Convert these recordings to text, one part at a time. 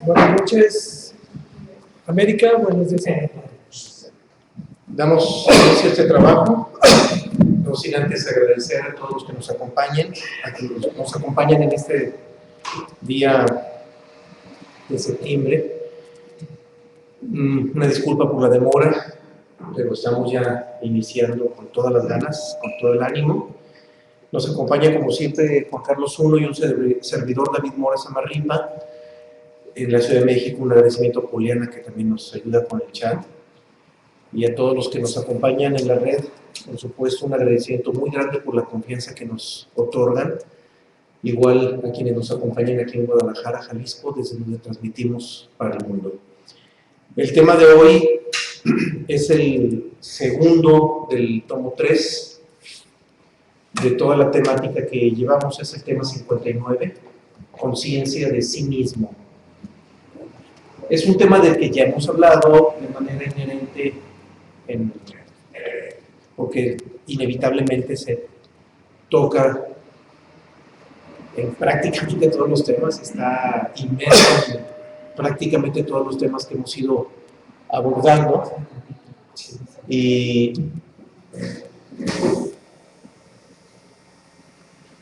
Buenas noches, América. Buenos días, Europa. Damos inicio a este trabajo, no sin antes agradecer a todos los que nos acompañen, a quienes nos acompañan en este día de septiembre. Una disculpa por la demora, pero estamos ya iniciando con todas las ganas, con todo el ánimo. Nos acompaña como siempre Juan Carlos I y un servidor, David Mora Samarripa. En la Ciudad de México, un agradecimiento a Juliana, que también nos ayuda con el chat, y a todos los que nos acompañan en la red. Por supuesto, un agradecimiento muy grande por la confianza que nos otorgan, igual a quienes nos acompañan aquí en Guadalajara, Jalisco, desde donde transmitimos para el mundo. El tema de hoy es el segundo del tomo 3 de toda la temática que llevamos, es el tema 59, conciencia de sí mismo. Es un tema del que ya hemos hablado de manera inherente, porque inevitablemente se toca en prácticamente todos los temas, está inmerso en prácticamente todos los temas que hemos ido abordando.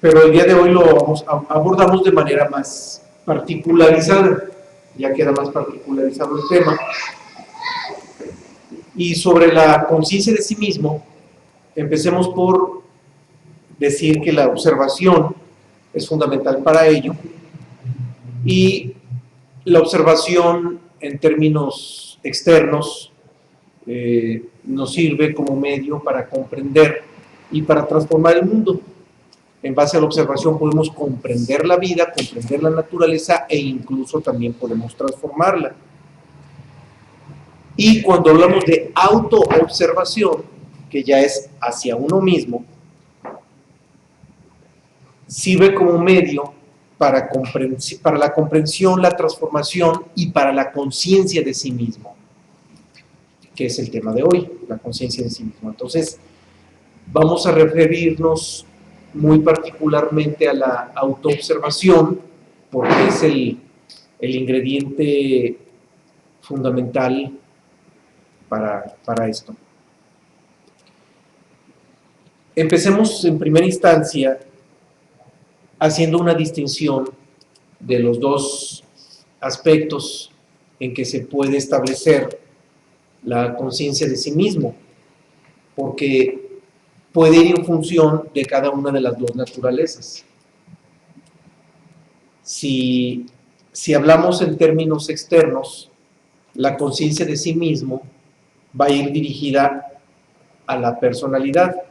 Pero el día de hoy lo abordamos de manera más particularizada. Ya queda más particularizado el tema. Y sobre la conciencia de sí mismo, empecemos por decir que la observación es fundamental para ello, y la observación en términos externos nos sirve como medio para comprender y para transformar el mundo. En base a la observación podemos comprender la vida, comprender la naturaleza e incluso también podemos transformarla. Y cuando hablamos de autoobservación, que ya es hacia uno mismo, sirve como medio para la comprensión, la transformación y para la conciencia de sí mismo, que es el tema de hoy, la conciencia de sí mismo. Entonces, vamos a referirnos muy particularmente a la autoobservación, porque es el ingrediente fundamental para esto. Empecemos en primera instancia haciendo una distinción de los dos aspectos en que se puede establecer la conciencia de sí mismo, porque puede ir en función de cada una de las dos naturalezas. Si hablamos en términos externos, la conciencia de sí mismo va a ir dirigida a la personalidad.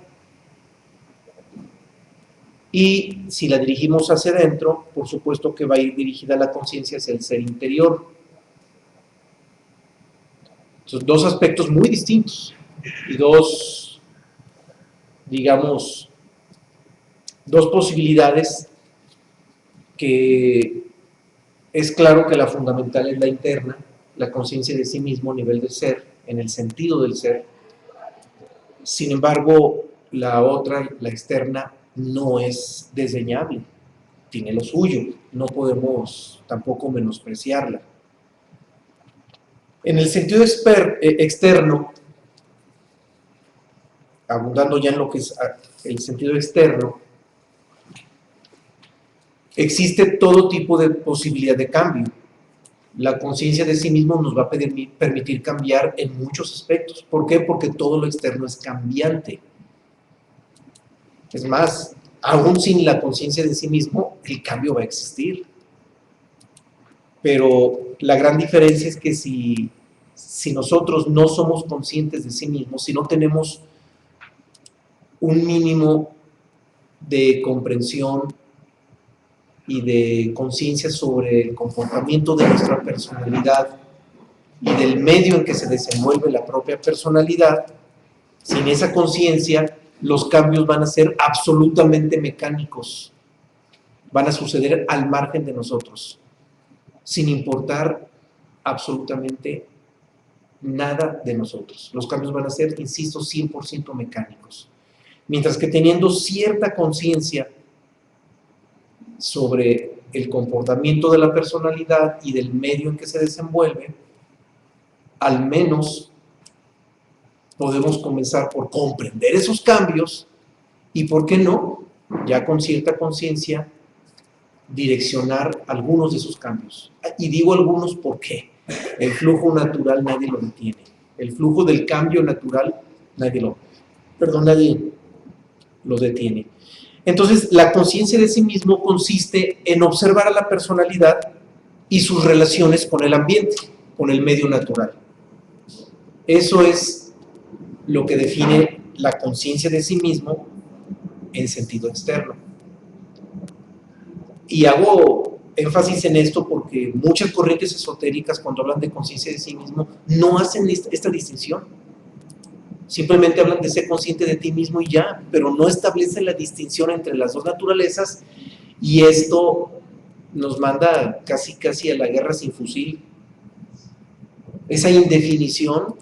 Y si la dirigimos hacia adentro, por supuesto que va a ir dirigida la conciencia hacia el ser interior. Entonces, dos aspectos muy distintos y dos posibilidades que es claro que la fundamental es la interna, la conciencia de sí mismo a nivel del ser, en el sentido del ser. Sin embargo, la otra, la externa, no es desdeñable, tiene lo suyo, no podemos tampoco menospreciarla. En el sentido externo, abundando ya en lo que es el sentido externo, existe todo tipo de posibilidad de cambio. La conciencia de sí mismo nos va a permitir cambiar en muchos aspectos. ¿Por qué? Porque todo lo externo es cambiante. Es más, aún sin la conciencia de sí mismo, el cambio va a existir. Pero la gran diferencia es que si nosotros no somos conscientes de sí mismos, si no tenemos un mínimo de comprensión y de conciencia sobre el comportamiento de nuestra personalidad y del medio en que se desenvuelve la propia personalidad, sin esa conciencia, los cambios van a ser absolutamente mecánicos, van a suceder al margen de nosotros, sin importar absolutamente nada de nosotros. Los cambios van a ser, insisto, 100% mecánicos. Mientras que teniendo cierta conciencia sobre el comportamiento de la personalidad y del medio en que se desenvuelve, al menos podemos comenzar por comprender esos cambios y, ¿por qué no?, ya con cierta conciencia, direccionar algunos de esos cambios. Y digo algunos porque el flujo natural nadie lo detiene. El flujo del cambio natural nadie lo detiene. Entonces, la conciencia de sí mismo consiste en observar a la personalidad y sus relaciones con el ambiente, con el medio natural. Eso es lo que define la conciencia de sí mismo en sentido externo. Y hago énfasis en esto porque muchas corrientes esotéricas, cuando hablan de conciencia de sí mismo, no hacen esta distinción. Simplemente hablan de ser consciente de ti mismo y ya, pero no establecen la distinción entre las dos naturalezas, y esto nos manda casi a la guerra sin fusil. Esa indefinición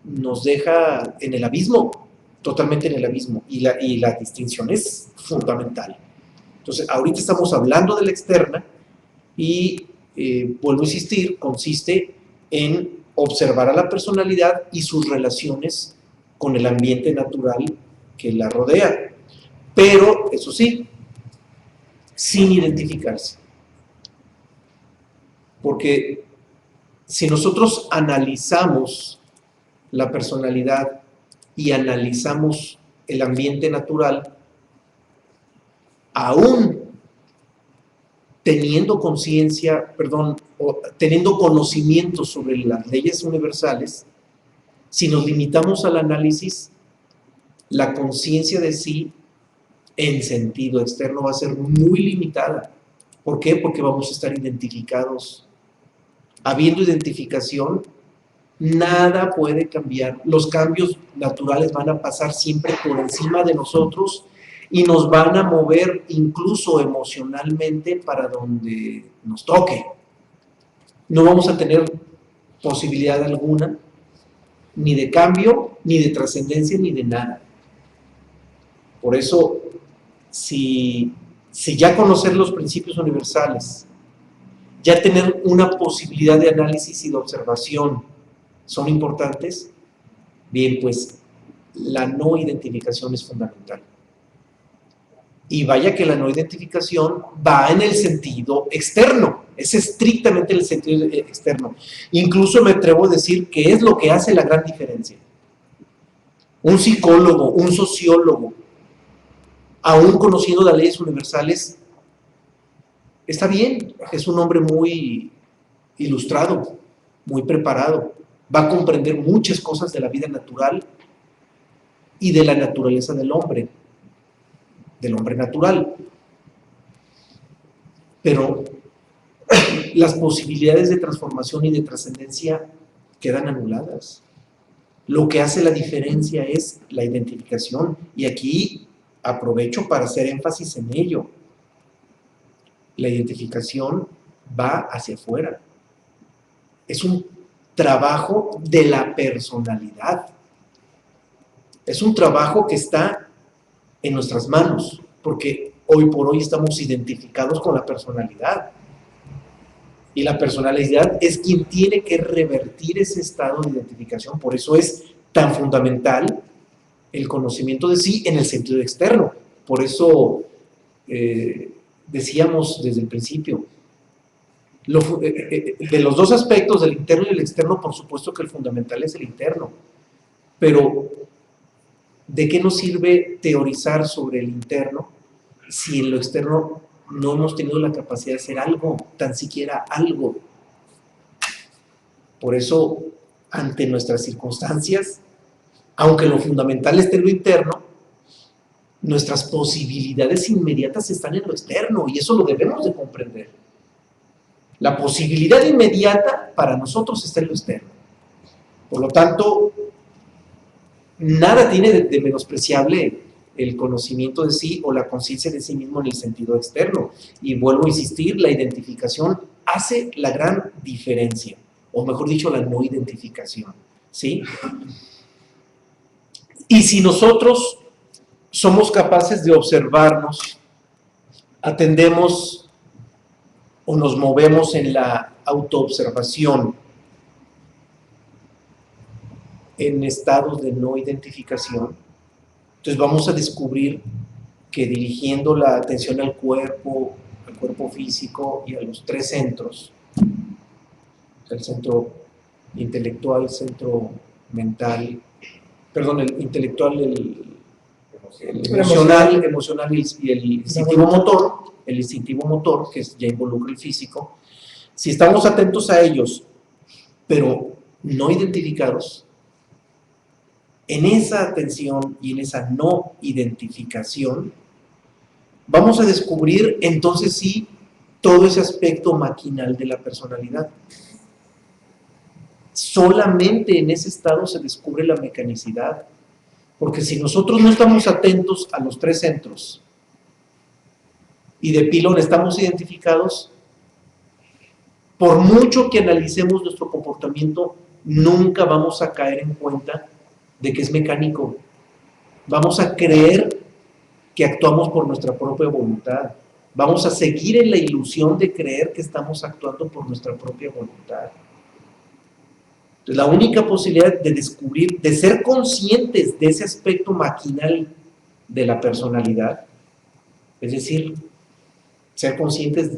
nos deja en el abismo, totalmente en el abismo, y la distinción es fundamental. Entonces, ahorita estamos hablando de la externa y, vuelvo a insistir, consiste en observar a la personalidad y sus relaciones con el ambiente natural que la rodea. Pero, eso sí, sin identificarse. Porque si nosotros analizamos la personalidad y analizamos el ambiente natural, aún teniendo teniendo conocimiento sobre las leyes universales, si nos limitamos al análisis, la conciencia de sí en sentido externo va a ser muy limitada. ¿Por qué? Porque vamos a estar identificados. Habiendo identificación, nada puede cambiar. Los cambios naturales van a pasar siempre por encima de nosotros y nos van a mover incluso emocionalmente para donde nos toque. No vamos a tener posibilidad alguna ni de cambio, ni de trascendencia, ni de nada. Por eso, si ya conocer los principios universales, ya tener una posibilidad de análisis y de observación son importantes, bien, pues la no identificación es fundamental. Y vaya que la no identificación va en el sentido externo, es estrictamente en el sentido externo. Incluso me atrevo a decir que es lo que hace la gran diferencia. Un psicólogo, un sociólogo, aún conociendo las leyes universales, está bien, es un hombre muy ilustrado, muy preparado, va a comprender muchas cosas de la vida natural y de la naturaleza del hombre natural. Pero las posibilidades de transformación y de trascendencia quedan anuladas. Lo que hace la diferencia es la identificación, y aquí aprovecho para hacer énfasis en ello. La identificación va hacia afuera. Es un trabajo de la personalidad. Es un trabajo que está en nuestras manos, porque hoy por hoy estamos identificados con la personalidad. Y la personalidad es quien tiene que revertir ese estado de identificación. Por eso es tan fundamental el conocimiento de sí en el sentido externo. Por eso decíamos desde el principio, de los dos aspectos, del interno y el externo, por supuesto que el fundamental es el interno. Pero, ¿de qué nos sirve teorizar sobre el interno si en lo externo no hemos tenido la capacidad de hacer algo, tan siquiera algo? Por eso, ante nuestras circunstancias, aunque lo fundamental esté en lo interno, nuestras posibilidades inmediatas están en lo externo, y eso lo debemos de comprender. La posibilidad inmediata para nosotros está en lo externo. Por lo tanto, nada tiene de menospreciable el conocimiento de sí o la conciencia de sí mismo en el sentido externo. Y vuelvo a insistir, la identificación hace la gran diferencia, o mejor dicho, la no identificación, ¿sí? Y si nosotros somos capaces de observarnos, atendemos o nos movemos en la autoobservación en estados de no identificación, entonces vamos a descubrir que dirigiendo la atención al cuerpo físico y a los tres centros, el centro intelectual, el centro mental, perdón, el intelectual, el emocional y el instintivo motor, que ya involucra el físico, si estamos atentos a ellos, pero no identificados, en esa atención y en esa no identificación, vamos a descubrir entonces sí todo ese aspecto maquinal de la personalidad. Solamente en ese estado se descubre la mecanicidad, porque si nosotros no estamos atentos a los tres centros y de pilón estamos identificados, por mucho que analicemos nuestro comportamiento, nunca vamos a caer en cuenta de que es mecánico. Vamos a creer que actuamos por nuestra propia voluntad. Vamos a seguir en la ilusión de creer que estamos actuando por nuestra propia voluntad. Entonces, la única posibilidad de descubrir, de ser conscientes de ese aspecto maquinal de la personalidad, es decir, ser conscientes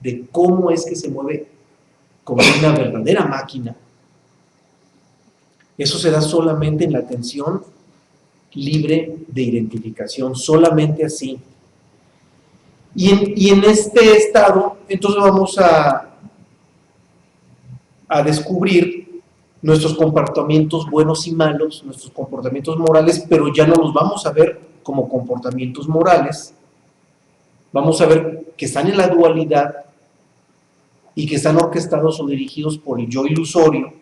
de cómo es que se mueve como una verdadera máquina, eso se da solamente en la atención libre de identificación, solamente así. Y en este estado, entonces vamos a descubrir nuestros comportamientos buenos y malos, nuestros comportamientos morales, pero ya no los vamos a ver como comportamientos morales, vamos a ver que están en la dualidad y que están orquestados o dirigidos por el yo ilusorio,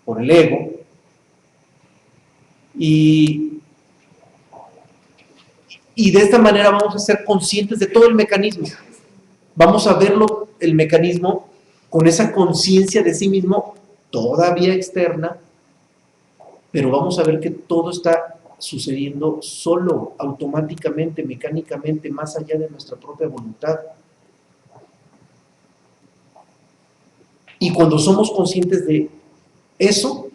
por el ego, y de esta manera vamos a ser conscientes de todo el mecanismo. Vamos a verlo, el mecanismo, con esa conciencia de sí mismo, todavía externa, pero vamos a ver que todo está sucediendo solo, automáticamente, mecánicamente, más allá de nuestra propia voluntad. Y cuando somos conscientes de eso,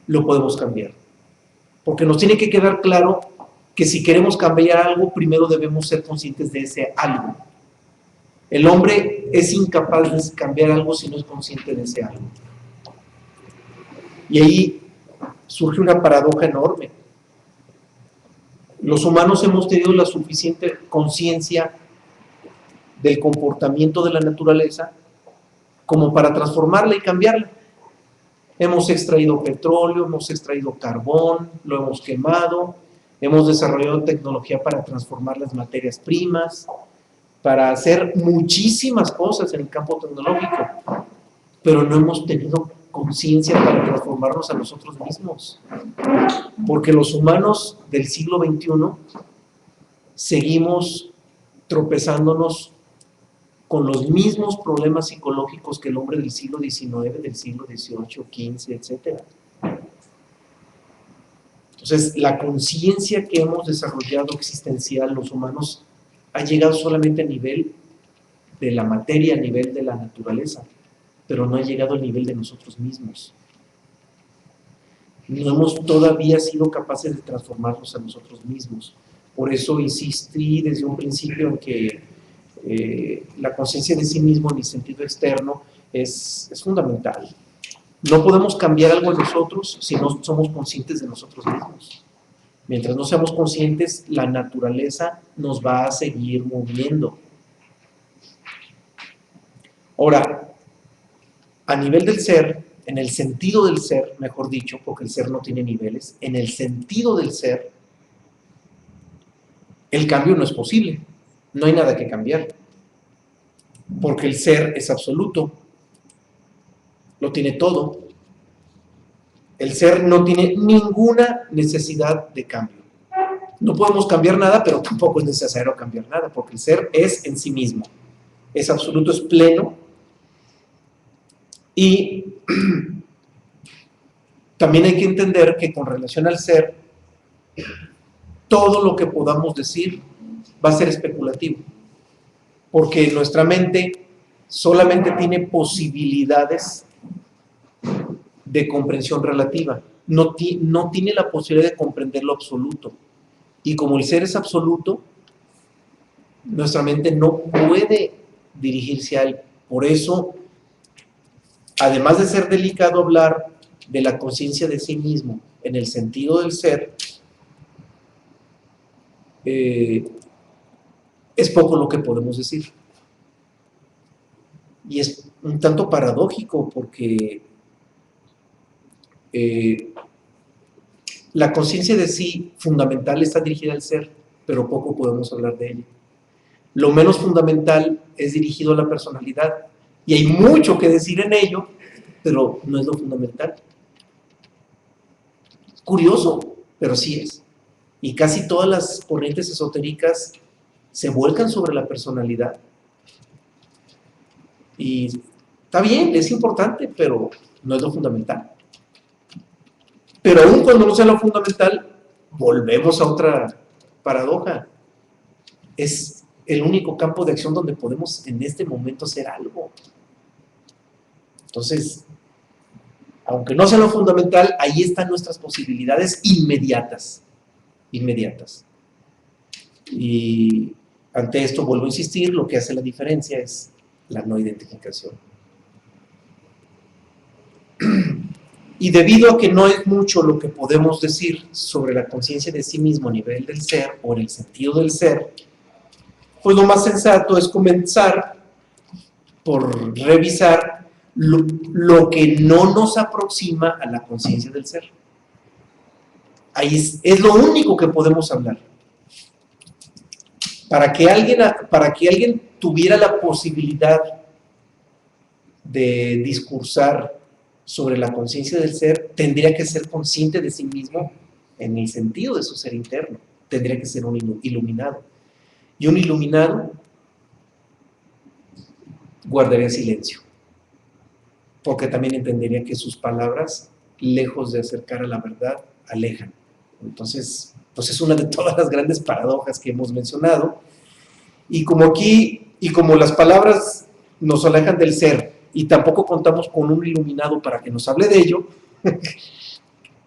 lo podemos cambiar. Porque nos tiene que quedar claro que si queremos cambiar algo, primero debemos ser conscientes de ese algo. El hombre es incapaz de cambiar algo si no es consciente de ese algo. Y ahí surge una paradoja enorme. Los humanos hemos tenido la suficiente conciencia del comportamiento de la naturaleza como para transformarla y cambiarla. Hemos extraído petróleo, hemos extraído carbón, lo hemos quemado, hemos desarrollado tecnología para transformar las materias primas, para hacer muchísimas cosas en el campo tecnológico, pero no hemos tenido conciencia para transformarnos a nosotros mismos. Porque los humanos del siglo XXI seguimos tropezándonos con los mismos problemas psicológicos que el hombre del siglo XIX, del siglo XVIII, XV, etc. Entonces, la conciencia que hemos desarrollado existencial los humanos ha llegado solamente a nivel de la materia, a nivel de la naturaleza, pero no ha llegado al nivel de nosotros mismos. No hemos todavía sido capaces de transformarnos a nosotros mismos. Por eso insistí desde un principio en que la conciencia de sí mismo en el sentido externo es fundamental. No podemos cambiar algo en nosotros si no somos conscientes de nosotros mismos. Mientras no seamos conscientes, la naturaleza nos va a seguir moviendo. Ahora, a nivel del ser, en el sentido del ser, mejor dicho, porque el ser no tiene niveles, en el sentido del ser, el cambio no es posible. No hay nada que cambiar, porque el ser es absoluto, lo tiene todo. El ser no tiene ninguna necesidad de cambio. No podemos cambiar nada, pero tampoco es necesario cambiar nada, porque el ser es en sí mismo, es absoluto, es pleno. Y también hay que entender que con relación al ser, todo lo que podamos decir va a ser especulativo, porque nuestra mente solamente tiene posibilidades de comprensión relativa, no tiene la posibilidad de comprender lo absoluto. Y como el ser es absoluto, nuestra mente no puede dirigirse a él. Por eso, además de ser delicado hablar de la conciencia de sí mismo en el sentido del ser, es poco lo que podemos decir. Y es un tanto paradójico porque la conciencia de sí fundamental está dirigida al ser, pero poco podemos hablar de ella. Lo menos fundamental es dirigido a la personalidad, y hay mucho que decir en ello, pero no es lo fundamental. Curioso, pero sí es. Y casi todas las corrientes esotéricas se vuelcan sobre la personalidad. Y está bien, es importante, pero no es lo fundamental. Pero aún cuando no sea lo fundamental, volvemos a otra paradoja. Es el único campo de acción donde podemos en este momento hacer algo. Entonces, aunque no sea lo fundamental, ahí están nuestras posibilidades inmediatas. Y ante esto, vuelvo a insistir, lo que hace la diferencia es la no identificación. Y debido a que no es mucho lo que podemos decir sobre la conciencia de sí mismo a nivel del ser o en el sentido del ser, pues lo más sensato es comenzar por revisar lo que no nos aproxima a la conciencia del ser. Ahí es lo único que podemos hablar. Para que alguien tuviera la posibilidad de discursar sobre la conciencia del ser, tendría que ser consciente de sí mismo en el sentido de su ser interno. Tendría que ser un iluminado. Y un iluminado guardaría silencio, porque también entendería que sus palabras, lejos de acercar a la verdad, alejan. Entonces, pues es una de todas las grandes paradojas que hemos mencionado. Y como las palabras nos alejan del ser, y tampoco contamos con un iluminado para que nos hable de ello,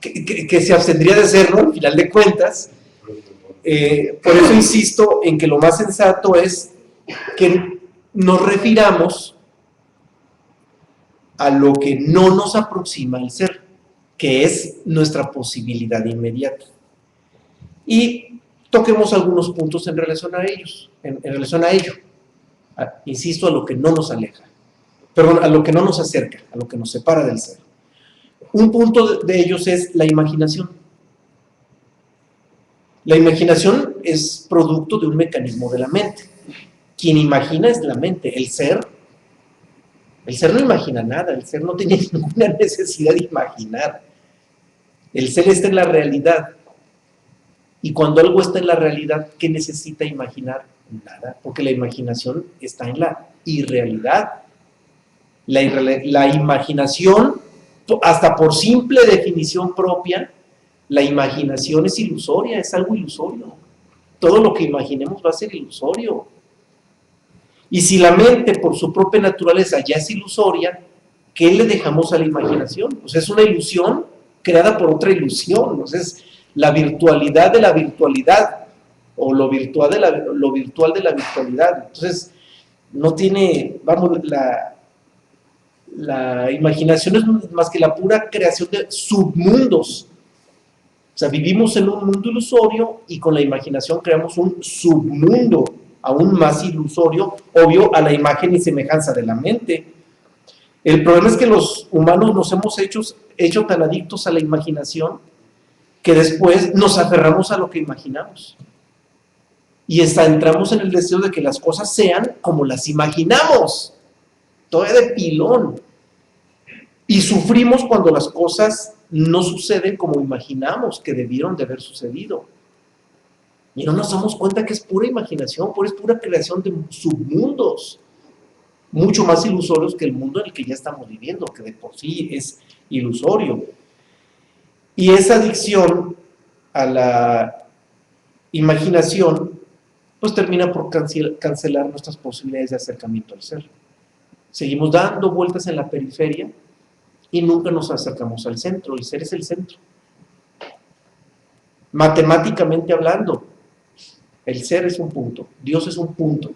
que se abstendría de serlo al final de cuentas, por eso insisto en que lo más sensato es que nos refiramos a lo que no nos aproxima al ser, que es nuestra posibilidad inmediata. Y toquemos algunos puntos en relación a ellos, en relación a ello. Insisto, a lo que no nos aleja. Perdón, a lo que no nos acerca, a lo que nos separa del ser. Un punto de ellos es la imaginación. La imaginación es producto de un mecanismo de la mente. Quien imagina es la mente. El ser no imagina nada, el ser no tiene ninguna necesidad de imaginar. El ser está en la realidad. Y cuando algo está en la realidad, ¿qué necesita imaginar? Nada, porque la imaginación está en la irrealidad. La imaginación, hasta por simple definición propia, la imaginación es ilusoria, es algo ilusorio. Todo lo que imaginemos va a ser ilusorio. Y si la mente, por su propia naturaleza, ya es ilusoria, ¿qué le dejamos a la imaginación? Pues es una ilusión creada por otra ilusión. O sea, es la virtualidad de la virtualidad, o lo virtual de la virtualidad. Entonces, no tiene, vamos, la imaginación es más que la pura creación de submundos. O sea, vivimos en un mundo ilusorio y con la imaginación creamos un submundo aún más ilusorio, obvio, a la imagen y semejanza de la mente. El problema es que los humanos nos hemos hecho tan adictos a la imaginación que después nos aferramos a lo que imaginamos. Y hasta entramos en el deseo de que las cosas sean como las imaginamos. Todavía de pilón. Y sufrimos cuando las cosas no suceden como imaginamos que debieron de haber sucedido. Y no nos damos cuenta que es pura imaginación, es pura creación de submundos, mucho más ilusorios que el mundo en el que ya estamos viviendo, que de por sí es ilusorio. Y esa adicción a la imaginación, pues termina por cancelar nuestras posibilidades de acercamiento al ser. Seguimos dando vueltas en la periferia y nunca nos acercamos al centro. El ser es el centro. Matemáticamente hablando, el ser es un punto, Dios es un punto.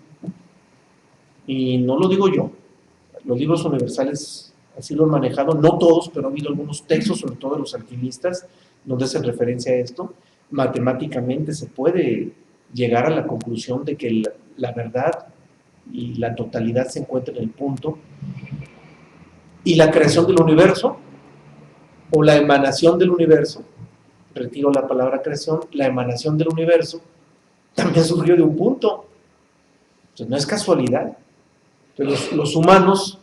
Y no lo digo yo, los libros universales así lo han manejado, no todos, pero ha habido algunos textos, sobre todo de los alquimistas, donde hacen referencia a esto. Matemáticamente se puede llegar a la conclusión de que la verdad y la totalidad se encuentran en el punto, y la creación del universo, o la emanación del universo, retiro la palabra creación, la emanación del universo, también surgió de un punto. Entonces no es casualidad. Entonces, los humanos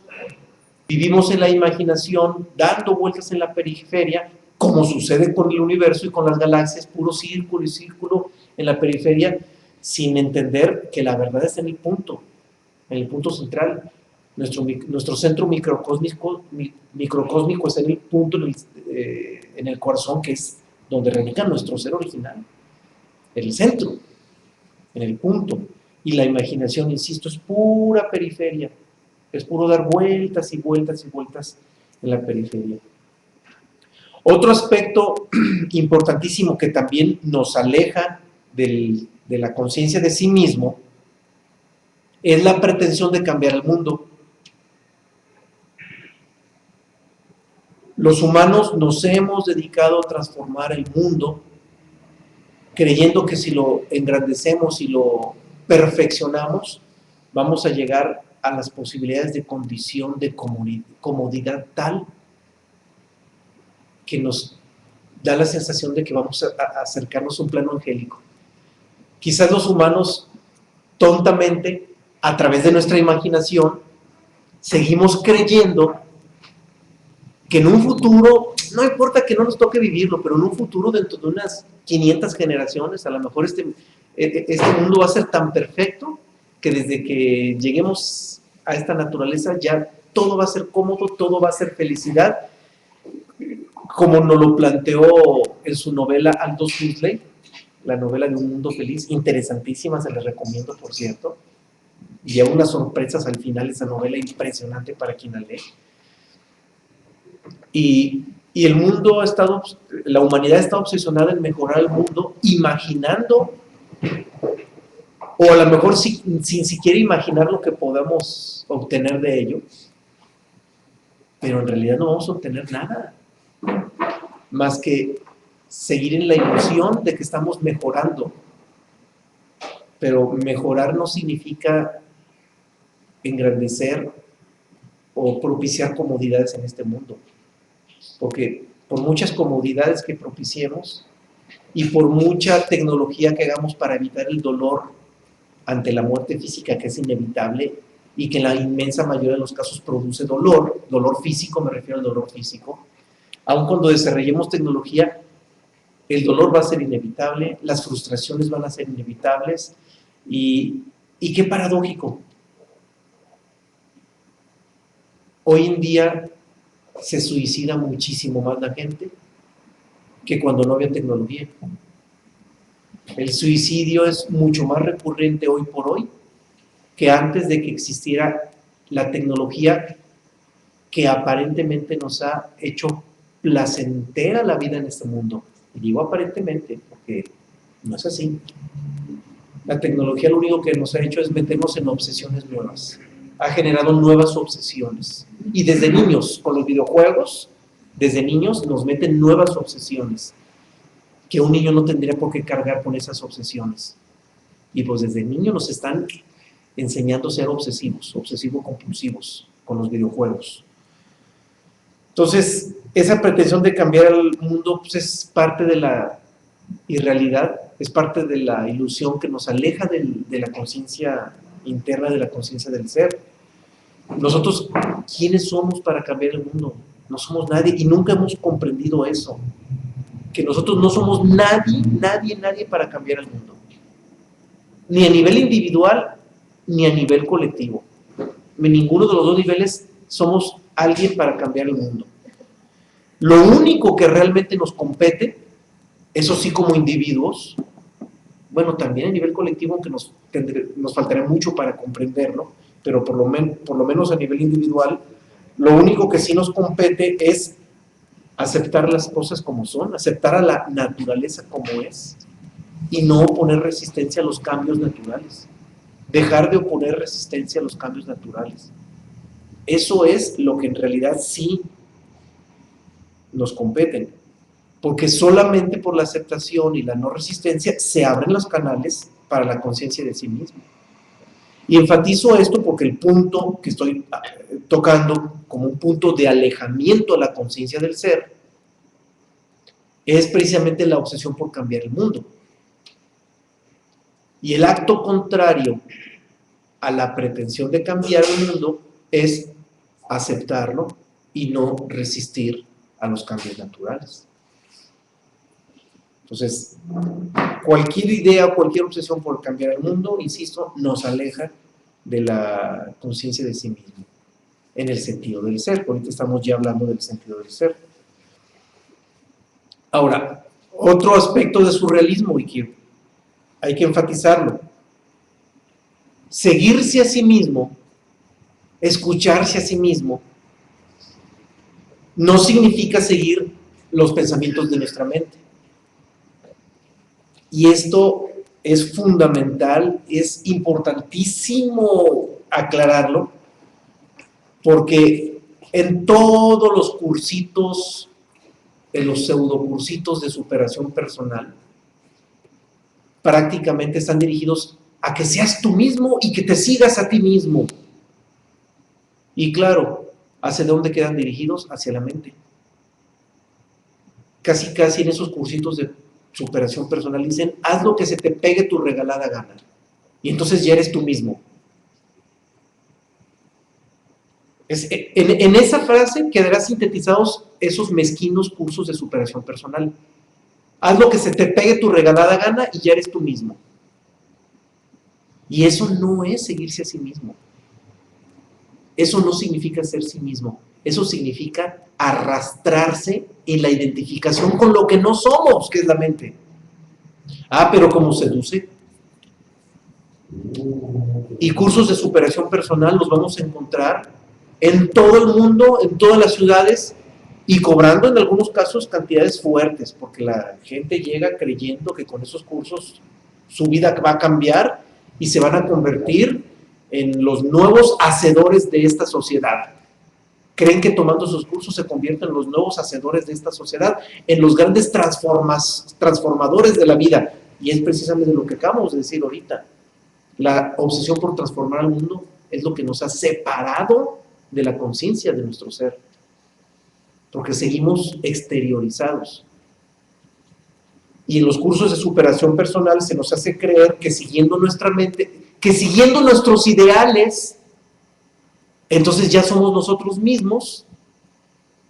vivimos en la imaginación, dando vueltas en la periferia, como sucede con el universo y con las galaxias, puro círculo y círculo en la periferia, sin entender que la verdad está en el punto central. Nuestro centro microcósmico es en el punto, en el corazón, que es donde radica nuestro ser original, el centro, en el punto. Y la imaginación, insisto, es pura periferia, es puro dar vueltas y vueltas y vueltas en la periferia. Otro aspecto importantísimo que también nos aleja de la conciencia de sí mismo es la pretensión de cambiar el mundo. Los humanos nos hemos dedicado a transformar el mundo, creyendo que si lo engrandecemos y lo perfeccionamos, vamos a llegar a las posibilidades de condición de comodidad tal que nos da la sensación de que vamos a acercarnos a un plano angélico. Quizás los humanos, tontamente, a través de nuestra imaginación, seguimos creyendo que en un futuro, no importa que no nos toque vivirlo, pero en un futuro dentro de unas 500 generaciones, a lo mejor este mundo va a ser tan perfecto que desde que lleguemos a esta naturaleza ya todo va a ser cómodo, todo va a ser felicidad, como nos lo planteó en su novela Aldous Huxley, la novela de Un Mundo Feliz, interesantísima, se les recomiendo, por cierto, y hay unas sorpresas al final de esa novela impresionante para quien la lee. Y el mundo la humanidad está obsesionada en mejorar el mundo, imaginando, o a lo mejor sin siquiera imaginar lo que podamos obtener de ello, pero en realidad no vamos a obtener nada, más que seguir en la ilusión de que estamos mejorando. Pero mejorar no significa engrandecer o propiciar comodidades en este mundo, porque por muchas comodidades que propiciemos y por mucha tecnología que hagamos para evitar el dolor ante la muerte física, que es inevitable y que en la inmensa mayoría de los casos produce dolor físico, me refiero al dolor físico, aun cuando desarrollemos tecnología, el dolor va a ser inevitable, las frustraciones van a ser inevitables, y qué paradójico. Hoy en día se suicida muchísimo más la gente que cuando no había tecnología. El suicidio es mucho más recurrente hoy por hoy que antes de que existiera la tecnología que aparentemente nos ha hecho placentera la vida en este mundo. Y digo aparentemente porque no es así. La tecnología lo único que nos ha hecho es meternos en obsesiones nuevas. Ha generado nuevas obsesiones. Y desde niños, con los videojuegos, desde niños nos meten nuevas obsesiones que un niño no tendría por qué cargar con esas obsesiones. Y pues desde niños nos están enseñando a ser obsesivo-compulsivos con los videojuegos. Entonces, esa pretensión de cambiar el mundo pues, es parte de la irrealidad, es parte de la ilusión que nos aleja de la conciencia interna, de la conciencia del ser. Nosotros, ¿quiénes somos para cambiar el mundo? No somos nadie y nunca hemos comprendido eso, que nosotros no somos nadie para cambiar el mundo, ni a nivel individual ni a nivel colectivo. En ninguno de los dos niveles somos alguien para cambiar el mundo. Lo único que realmente nos compete, eso sí como individuos, bueno, también a nivel colectivo, aunque nos faltaría mucho para comprenderlo, pero por lo menos a nivel individual, lo único que sí nos compete es aceptar las cosas como son, aceptar a la naturaleza como es y no oponer resistencia a los cambios naturales. Dejar de oponer resistencia a los cambios naturales. Eso es lo que en realidad sí nos competen, porque solamente por la aceptación y la no resistencia se abren los canales para la conciencia de sí mismo. Y enfatizo esto porque el punto que estoy tocando como un punto de alejamiento a la conciencia del ser es precisamente la obsesión por cambiar el mundo. Y el acto contrario a la pretensión de cambiar el mundo es aceptarlo y no resistir a los cambios naturales. Entonces, cualquier idea o cualquier obsesión por cambiar el mundo, insisto, nos aleja de la conciencia de sí mismo, en el sentido del ser. Ahorita estamos ya hablando del sentido del ser. Ahora, otro aspecto de surrealismo, y que hay que enfatizarlo: seguirse a sí mismo, escucharse a sí mismo, no significa seguir los pensamientos de nuestra mente. Y esto es fundamental, es importantísimo aclararlo, porque en todos los cursitos, en los pseudocursitos de superación personal, prácticamente están dirigidos a que seas tú mismo y que te sigas a ti mismo. Y claro, ¿hacia dónde quedan dirigidos? Hacia la mente. Casi en esos cursitos de superación personal dicen: haz lo que se te pegue tu regalada gana, y entonces ya eres tú mismo. En esa frase quedarán sintetizados esos mezquinos cursos de superación personal. Haz lo que se te pegue tu regalada gana y ya eres tú mismo. Y eso no es seguirse a sí mismo. Eso no significa ser sí mismo. Eso significa arrastrarse en la identificación con lo que no somos, que es la mente. Ah, pero ¿cómo seduce? Y cursos de superación personal los vamos a encontrar en todo el mundo, en todas las ciudades, y cobrando en algunos casos cantidades fuertes, porque la gente llega creyendo que con esos cursos su vida va a cambiar y se van a convertir en los nuevos hacedores de esta sociedad. Creen que tomando esos cursos se convierten en los nuevos hacedores de esta sociedad, en los grandes transformadores de la vida. Y es precisamente lo que acabamos de decir ahorita. La obsesión por transformar al mundo es lo que nos ha separado de la conciencia de nuestro ser, porque seguimos exteriorizados. Y en los cursos de superación personal se nos hace creer que siguiendo nuestra mente, que siguiendo nuestros ideales, entonces ya somos nosotros mismos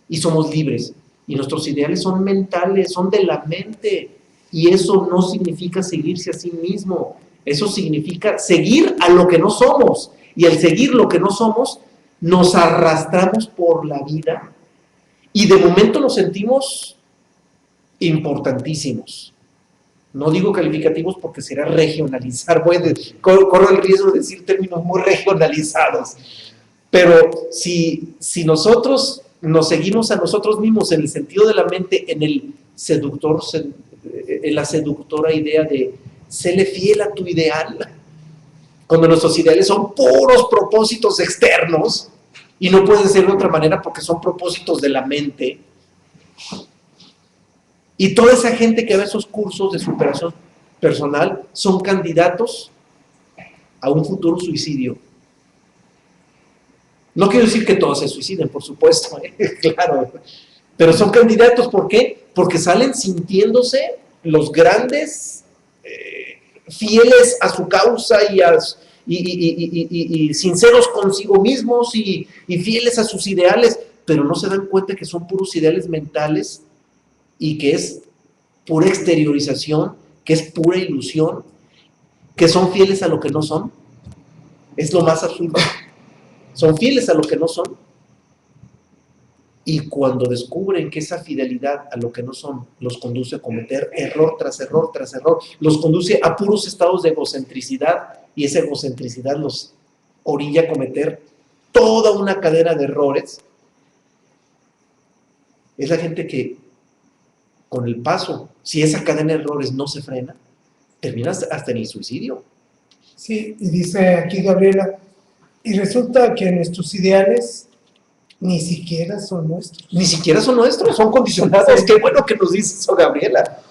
y somos libres. Y nuestros ideales son mentales, son de la mente. Y eso no significa seguirse a sí mismo. Eso significa seguir a lo que no somos. Y al seguir lo que no somos, nos arrastramos por la vida. Y de momento nos sentimos importantísimos. No digo calificativos porque será regionalizar. Corro el riesgo de decir términos muy regionalizados. Pero si nosotros nos seguimos a nosotros mismos en el sentido de la mente, en la seductora idea de séle fiel a tu ideal, cuando nuestros ideales son puros propósitos externos y no pueden ser de otra manera porque son propósitos de la mente, y toda esa gente que ve esos cursos de superación personal son candidatos a un futuro suicidio. No quiero decir que todos se suiciden, por supuesto, claro, pero son candidatos. ¿Por qué? Porque salen sintiéndose los grandes, fieles a su causa y sinceros consigo mismos y fieles a sus ideales, pero no se dan cuenta que son puros ideales mentales y que es pura exteriorización, que es pura ilusión, que son fieles a lo que no son. Es lo más absurdo. Son fieles a lo que no son, y cuando descubren que esa fidelidad a lo que no son los conduce a cometer error tras error tras error, los conduce a puros estados de egocentricidad, y esa egocentricidad los orilla a cometer toda una cadena de errores es la gente que con el paso, si esa cadena de errores no se frena, termina hasta en el suicidio. Sí, y dice aquí Gabriela, y resulta que nuestros ideales ni siquiera son nuestros. Ni siquiera son nuestros, son condicionados. Sí. Qué bueno que nos dice eso, Gabriela.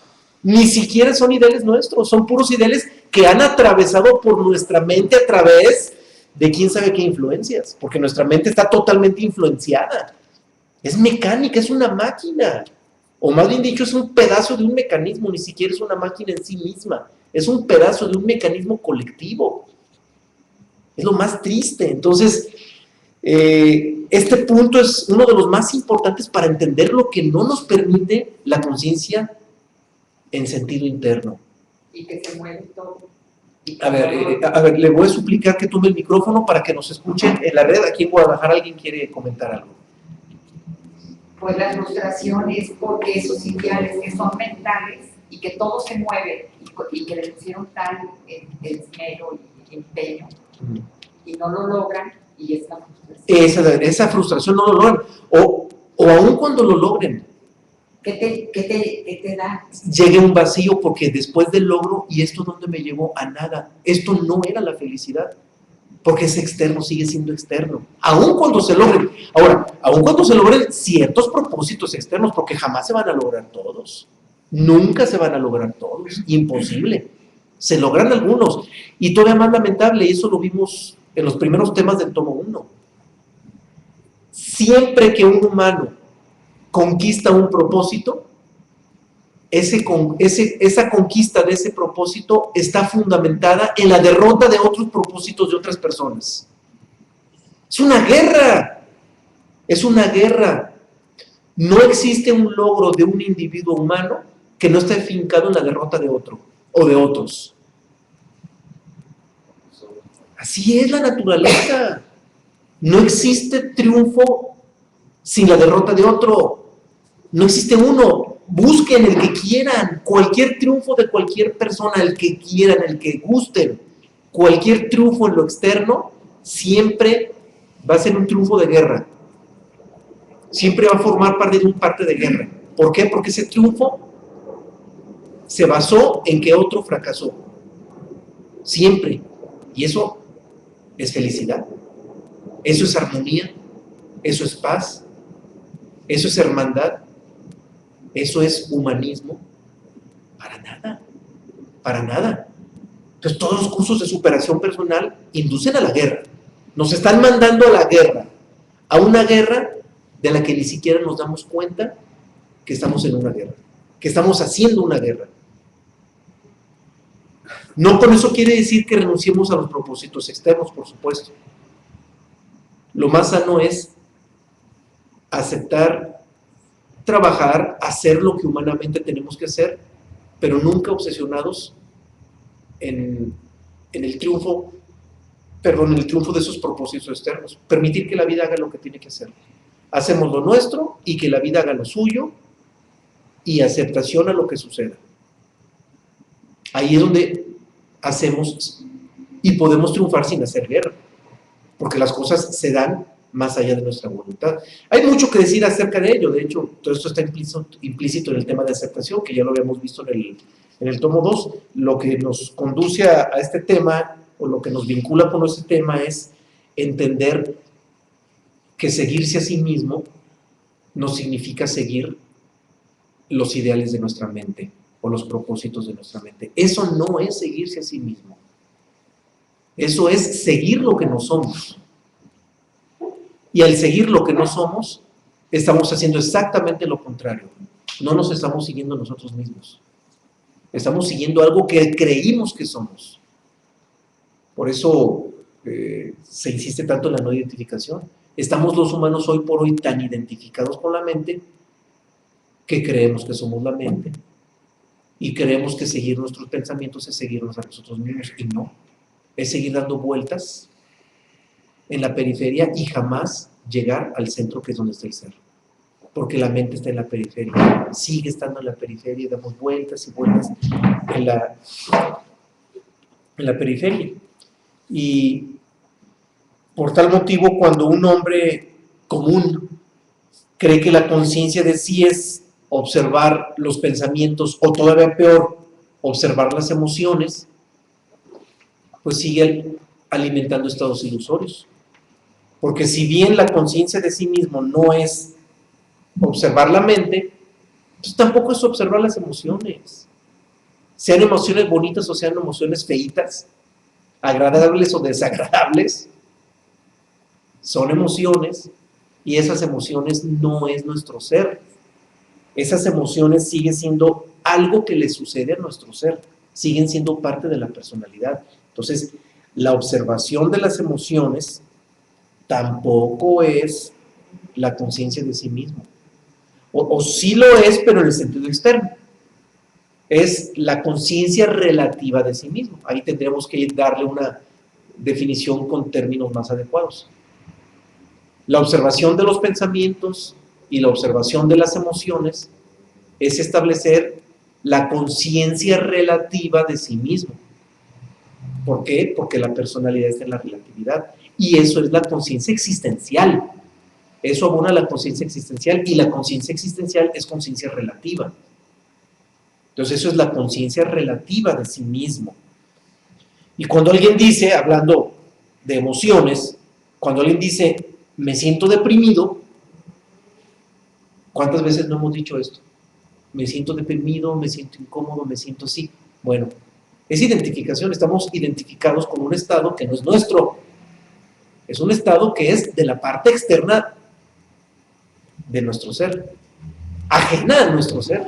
Ni siquiera son ideales nuestros, son puros ideales que han atravesado por nuestra mente a través de quién sabe qué influencias, porque nuestra mente está totalmente influenciada. Es mecánica, es una máquina. O más bien dicho, es un pedazo de un mecanismo, ni siquiera es una máquina en sí misma. Es un pedazo de un mecanismo colectivo. Es lo más triste. Entonces, este punto es uno de los más importantes para entender lo que no nos permite la conciencia en sentido interno. Y que se mueve todo. A ver, le voy a suplicar que tome el micrófono para que nos escuchen en la red. Aquí en Guadalajara alguien quiere comentar algo. Pues la frustración es porque esos ideales que son mentales y que todo se mueve y que le pusieron tal esmero y empeño y no lo logran y es la frustración. Esa frustración no lo logran. O aun cuando lo logren, ¿Qué te da? llegue un vacío porque después del logro, ¿y esto dónde me llevó? A nada. Esto no era la felicidad. Porque es externo, sigue siendo externo. Aun cuando se logren. Ahora, aun cuando se logren ciertos propósitos externos, porque jamás se van a lograr todos. Nunca se van a lograr todos. Imposible. Se logran algunos. Y todavía más lamentable, y eso lo vimos en los primeros temas del tomo 1. Siempre que un humano conquista un propósito, esa conquista de ese propósito está fundamentada en la derrota de otros propósitos de otras personas. Es una guerra. Es una guerra. No existe un logro de un individuo humano que no esté fincado en la derrota de otro o de otros. Así es la naturaleza. No existe triunfo sin la derrota de otro. No existe uno. Busquen el que quieran, cualquier triunfo de cualquier persona, el que quieran, el que gusten, cualquier triunfo en lo externo, siempre va a ser un triunfo de guerra. Siempre va a formar parte de un parte de guerra. ¿Por qué? Porque ese triunfo se basó en que otro fracasó. Siempre. Y eso es felicidad. Eso es armonía. Eso es paz. Eso es hermandad. ¿Eso es humanismo? Para nada, para nada. Entonces todos los cursos de superación personal inducen a la guerra. Nos están mandando a la guerra, a una guerra de la que ni siquiera nos damos cuenta que estamos en una guerra, que estamos haciendo una guerra. No con eso quiere decir que renunciemos a los propósitos externos, por supuesto. Lo más sano es aceptar, trabajar, hacer lo que humanamente tenemos que hacer, pero nunca obsesionados en el triunfo de esos propósitos externos. Permitir que la vida haga lo que tiene que hacer. Hacemos lo nuestro y que la vida haga lo suyo y aceptación a lo que suceda. Ahí es donde hacemos y podemos triunfar sin hacer guerra, porque las cosas se dan más allá de nuestra voluntad. Hay mucho que decir acerca de ello. De hecho, todo esto está implícito en el tema de aceptación, que ya lo habíamos visto en el tomo 2. Lo que nos conduce a este tema, o lo que nos vincula con ese tema, es entender que seguirse a sí mismo no significa seguir los ideales de nuestra mente o los propósitos de nuestra mente. Eso no es seguirse a sí mismo. Eso es seguir lo que no somos. Y al seguir lo que no somos, estamos haciendo exactamente lo contrario. No nos estamos siguiendo nosotros mismos. Estamos siguiendo algo que creímos que somos. Por eso se insiste tanto en la no identificación. Estamos los humanos hoy por hoy tan identificados con la mente que creemos que somos la mente y creemos que seguir nuestros pensamientos es seguirnos a nosotros mismos, y no. Es seguir dando vueltas en la periferia y jamás llegar al centro, que es donde está el ser, porque la mente está en la periferia, sigue estando en la periferia y damos vueltas y vueltas en la periferia. Y Por tal motivo, cuando un hombre común cree que la conciencia de sí es observar los pensamientos, o todavía peor, observar las emociones, pues sigue alimentando estados ilusorios. Porque si bien la conciencia de sí mismo no es observar la mente, pues tampoco es observar las emociones. Sean emociones bonitas o sean emociones feitas, agradables o desagradables, son emociones, y esas emociones no es nuestro ser. Esas emociones siguen siendo algo que le sucede a nuestro ser, siguen siendo parte de la personalidad. Entonces, la observación de las emociones tampoco es la conciencia de sí mismo. O sí lo es, pero en el sentido externo. Es la conciencia relativa de sí mismo. Ahí tendremos que darle una definición con términos más adecuados. La observación de los pensamientos y la observación de las emociones es establecer la conciencia relativa de sí mismo. ¿Por qué? Porque la personalidad está en la relatividad. Y eso es la conciencia existencial. Eso abona la conciencia existencial, y la conciencia existencial es conciencia relativa. Entonces eso es la conciencia relativa de sí mismo. Y cuando alguien dice, hablando de emociones, cuando alguien dice, me siento deprimido, ¿cuántas veces no hemos dicho esto? Me siento deprimido, me siento incómodo, me siento así. Bueno, es identificación, estamos identificados con un estado que no es nuestro. Es un estado que es de la parte externa de nuestro ser, ajena a nuestro ser.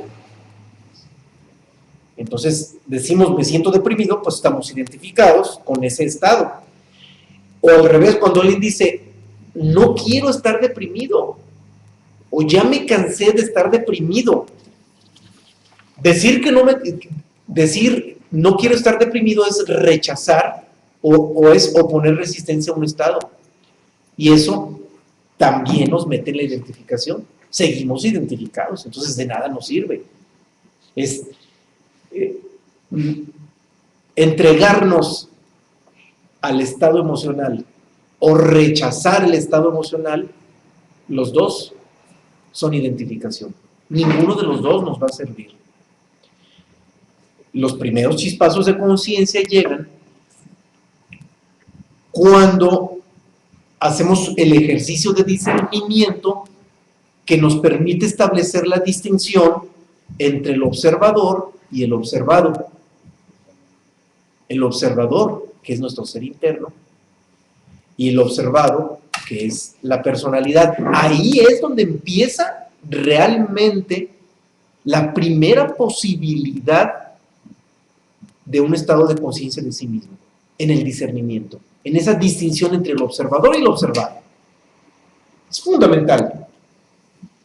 Entonces decimos, me siento deprimido, pues estamos identificados con ese estado. O al revés, cuando alguien dice, no quiero estar deprimido, o ya me cansé de estar deprimido. Decir no quiero estar deprimido es rechazar o es oponer resistencia a un estado. Y eso también nos mete en la identificación. Seguimos identificados, entonces de nada nos sirve. Es entregarnos al estado emocional o rechazar el estado emocional, los dos son identificación. Ninguno de los dos nos va a servir. Los primeros chispazos de conciencia llegan cuando hacemos el ejercicio de discernimiento que nos permite establecer la distinción entre el observador y el observado. El observador, que es nuestro ser interno, y el observado, que es la personalidad. Ahí es donde empieza realmente la primera posibilidad de un estado de conciencia de sí mismo, en el discernimiento, en esa distinción entre el observador y el observado. Es fundamental.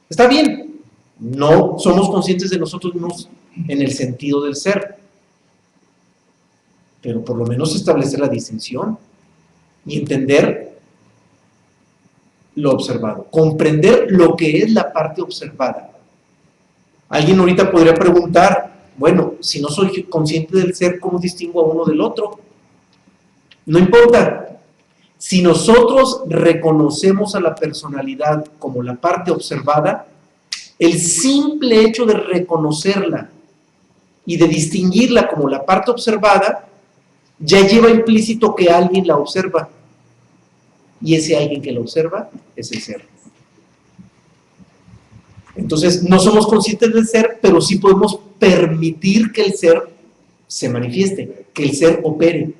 Está bien, no somos conscientes de nosotros mismos en el sentido del ser, pero por lo menos establecer la distinción y entender lo observado, comprender lo que es la parte observada. Alguien ahorita podría preguntar, bueno, si no soy consciente del ser, ¿cómo distingo a uno del otro? No importa. Si nosotros reconocemos a la personalidad como la parte observada, el simple hecho de reconocerla y de distinguirla como la parte observada, ya lleva implícito que alguien la observa. Y ese alguien que la observa es el ser. Entonces, no somos conscientes del ser, pero sí podemos permitir que el ser se manifieste, que el ser opere.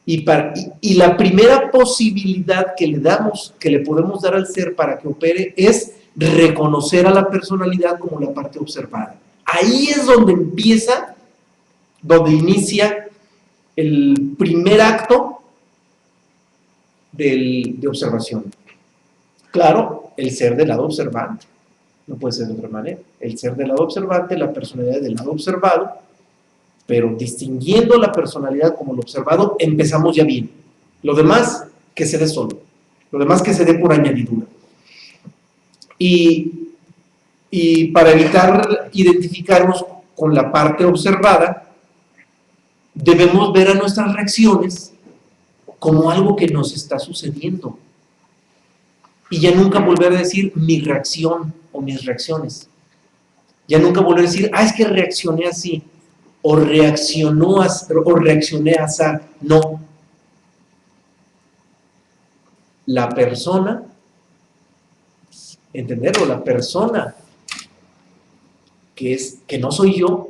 Y la primera posibilidad que le podemos dar al ser para que opere es reconocer a la personalidad como la parte observada. Ahí es donde inicia el primer acto de observación. Claro, el ser del lado observante. No puede ser de otra manera. El ser del lado observante, la personalidad del lado observado, pero distinguiendo la personalidad como el observado, empezamos ya bien. Lo demás, que se dé solo. Lo demás, que se dé por añadidura. Y para evitar identificarnos con la parte observada, debemos ver a nuestras reacciones como algo que nos está sucediendo. Y ya nunca volver a decir mi reacción o mis reacciones. Ya nunca volver a decir, es que reaccioné así, o reaccioné así. No. La persona, entenderlo, la persona que no soy yo,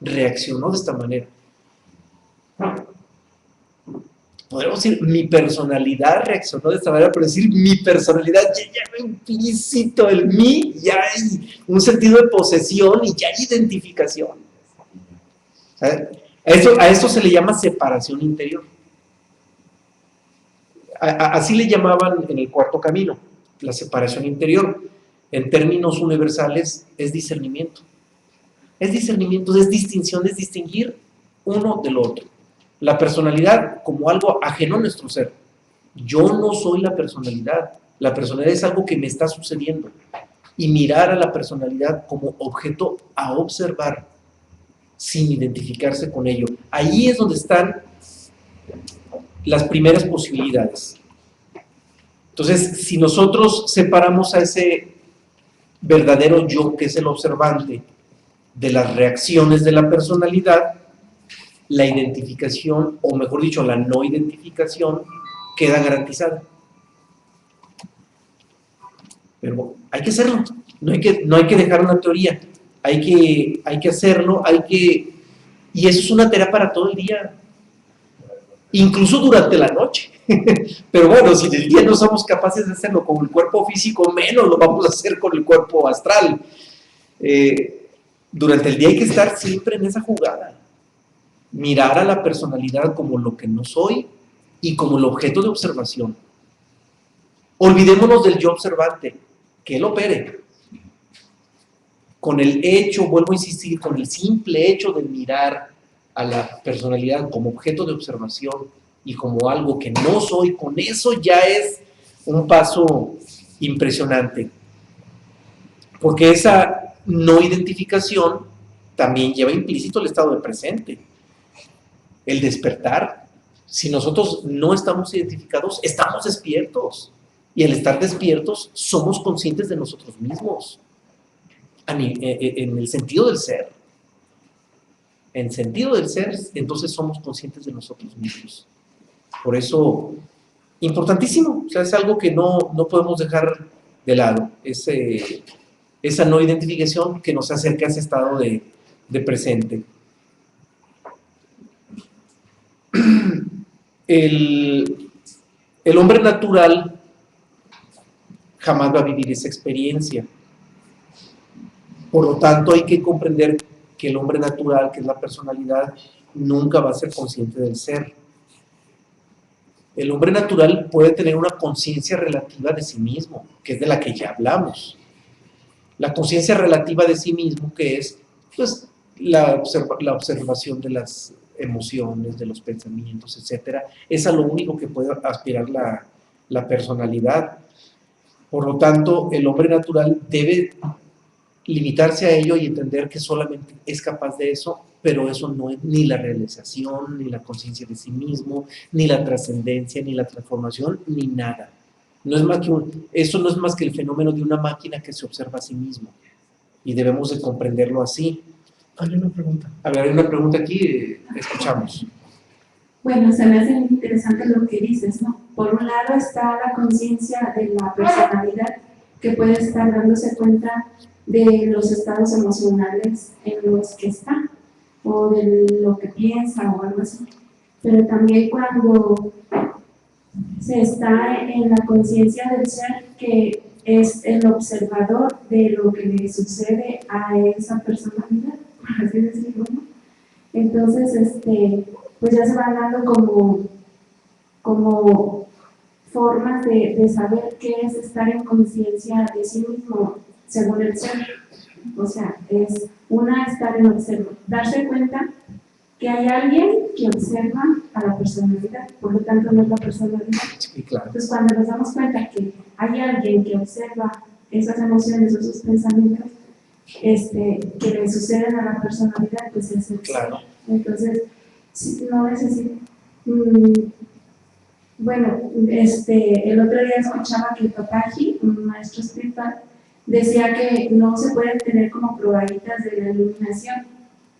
reaccionó de esta manera. Podemos decir, mi personalidad reaccionó de esta manera, pero decir mi personalidad, ya va implícito el mí, ya hay un sentido de posesión y ya hay identificación. A esto se le llama separación interior. Así le llamaban en el Cuarto Camino, la separación interior. En términos universales, es discernimiento. Es discernimiento, es distinción, es distinguir uno del otro. La personalidad como algo ajeno a nuestro ser. Yo no soy la personalidad. La personalidad es algo que me está sucediendo. Y mirar a la personalidad como objeto a observar, sin identificarse con ello. Ahí es donde están las primeras posibilidades. Entonces, si nosotros separamos a ese verdadero yo, que es el observante, de las reacciones de la personalidad, la identificación, o mejor dicho, la no identificación, queda garantizada. Pero hay que hacerlo, no hay que dejar una teoría, hay que hacerlo, y eso es una tarea para todo el día, incluso durante la noche. Pero bueno, si en el día no somos capaces de hacerlo con el cuerpo físico, menos lo vamos a hacer con el cuerpo astral. Durante el día hay que estar siempre en esa jugada, mirar a la personalidad como lo que no soy y como el objeto de observación. Olvidémonos del yo observante, que él opere. Con el hecho, vuelvo a insistir, con el simple hecho de mirar a la personalidad como objeto de observación y como algo que no soy, con eso ya es un paso impresionante. Porque esa no identificación también lleva implícito el estado de presente. El despertar. Si nosotros no estamos identificados, estamos despiertos. Y al estar despiertos, somos conscientes de nosotros mismos. En el sentido del ser. En sentido del ser, entonces somos conscientes de nosotros mismos. Por eso, importantísimo. O sea, es algo que no podemos dejar de lado. Esa no identificación que nos acerca a ese estado de presente. El hombre natural jamás va a vivir esa experiencia. Por lo tanto, hay que comprender que el hombre natural, que es la personalidad, nunca va a ser consciente del ser. El hombre natural puede tener una conciencia relativa de sí mismo, que es de la que ya hablamos. La conciencia relativa de sí mismo, que es pues, la observación de las emociones, de los pensamientos, etc. Es a lo único que puede aspirar la personalidad. Por lo tanto, el hombre natural debe limitarse a ello y entender que solamente es capaz de eso, pero eso no es ni la realización, ni la conciencia de sí mismo, ni la trascendencia, ni la transformación, ni nada. No es más que eso no es más que el fenómeno de una máquina que se observa a sí mismo. Y debemos de comprenderlo así. Hay una pregunta. A ver, hay una pregunta aquí, escuchamos. Bueno, se me hace muy interesante lo que dices, ¿no? Por un lado está la conciencia de la personalidad que puede estar dándose cuenta de los estados emocionales en los que está, o de lo que piensa o algo así. Pero también cuando se está en la conciencia del ser que es el observador de lo que le sucede a esa personalidad, por así decirlo, ¿no? Entonces, pues ya se van dando como formas de saber qué es estar en conciencia de sí mismo según el ser. O sea, es estar en observo, darse cuenta que hay alguien que observa a la personalidad, por lo tanto no es la personalidad. Sí, claro. Entonces cuando nos damos cuenta que hay alguien que observa esas emociones o esos pensamientos que le suceden a la personalidad, pues es el Claro. ser. Entonces, no necesita, Bueno, el otro día escuchaba que el Papaji, un maestro espiritual, decía que no se pueden tener como probaditas de la iluminación,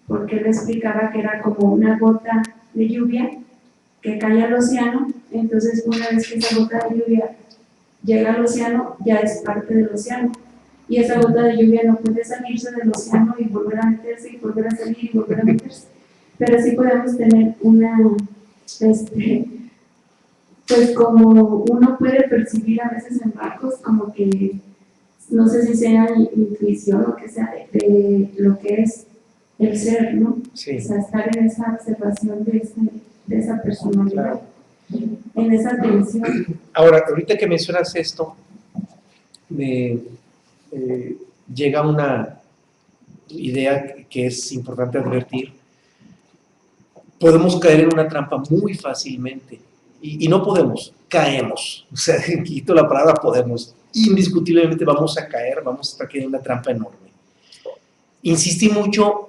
porque él explicaba que era como una gota de lluvia que cae al océano. Entonces una vez que esa gota de lluvia llega al océano, ya es parte del océano, y esa gota de lluvia no puede salirse del océano y volver a meterse y volver a salir y volver a meterse, pero sí podemos tener una, pues como uno puede percibir a veces en barcos, como que, no sé si sea intuición o que sea de lo que es el ser, ¿no? Sí. O sea, estar en esa observación de esa personalidad, Claro. en esa atención. Ahora, ahorita que mencionas esto, me llega una idea que es importante advertir. Podemos caer en una trampa muy fácilmente. Y no podemos, caemos. O sea, quito la palabra podemos. Indiscutiblemente vamos a caer, vamos a estar cayendo en una trampa enorme. Insistí mucho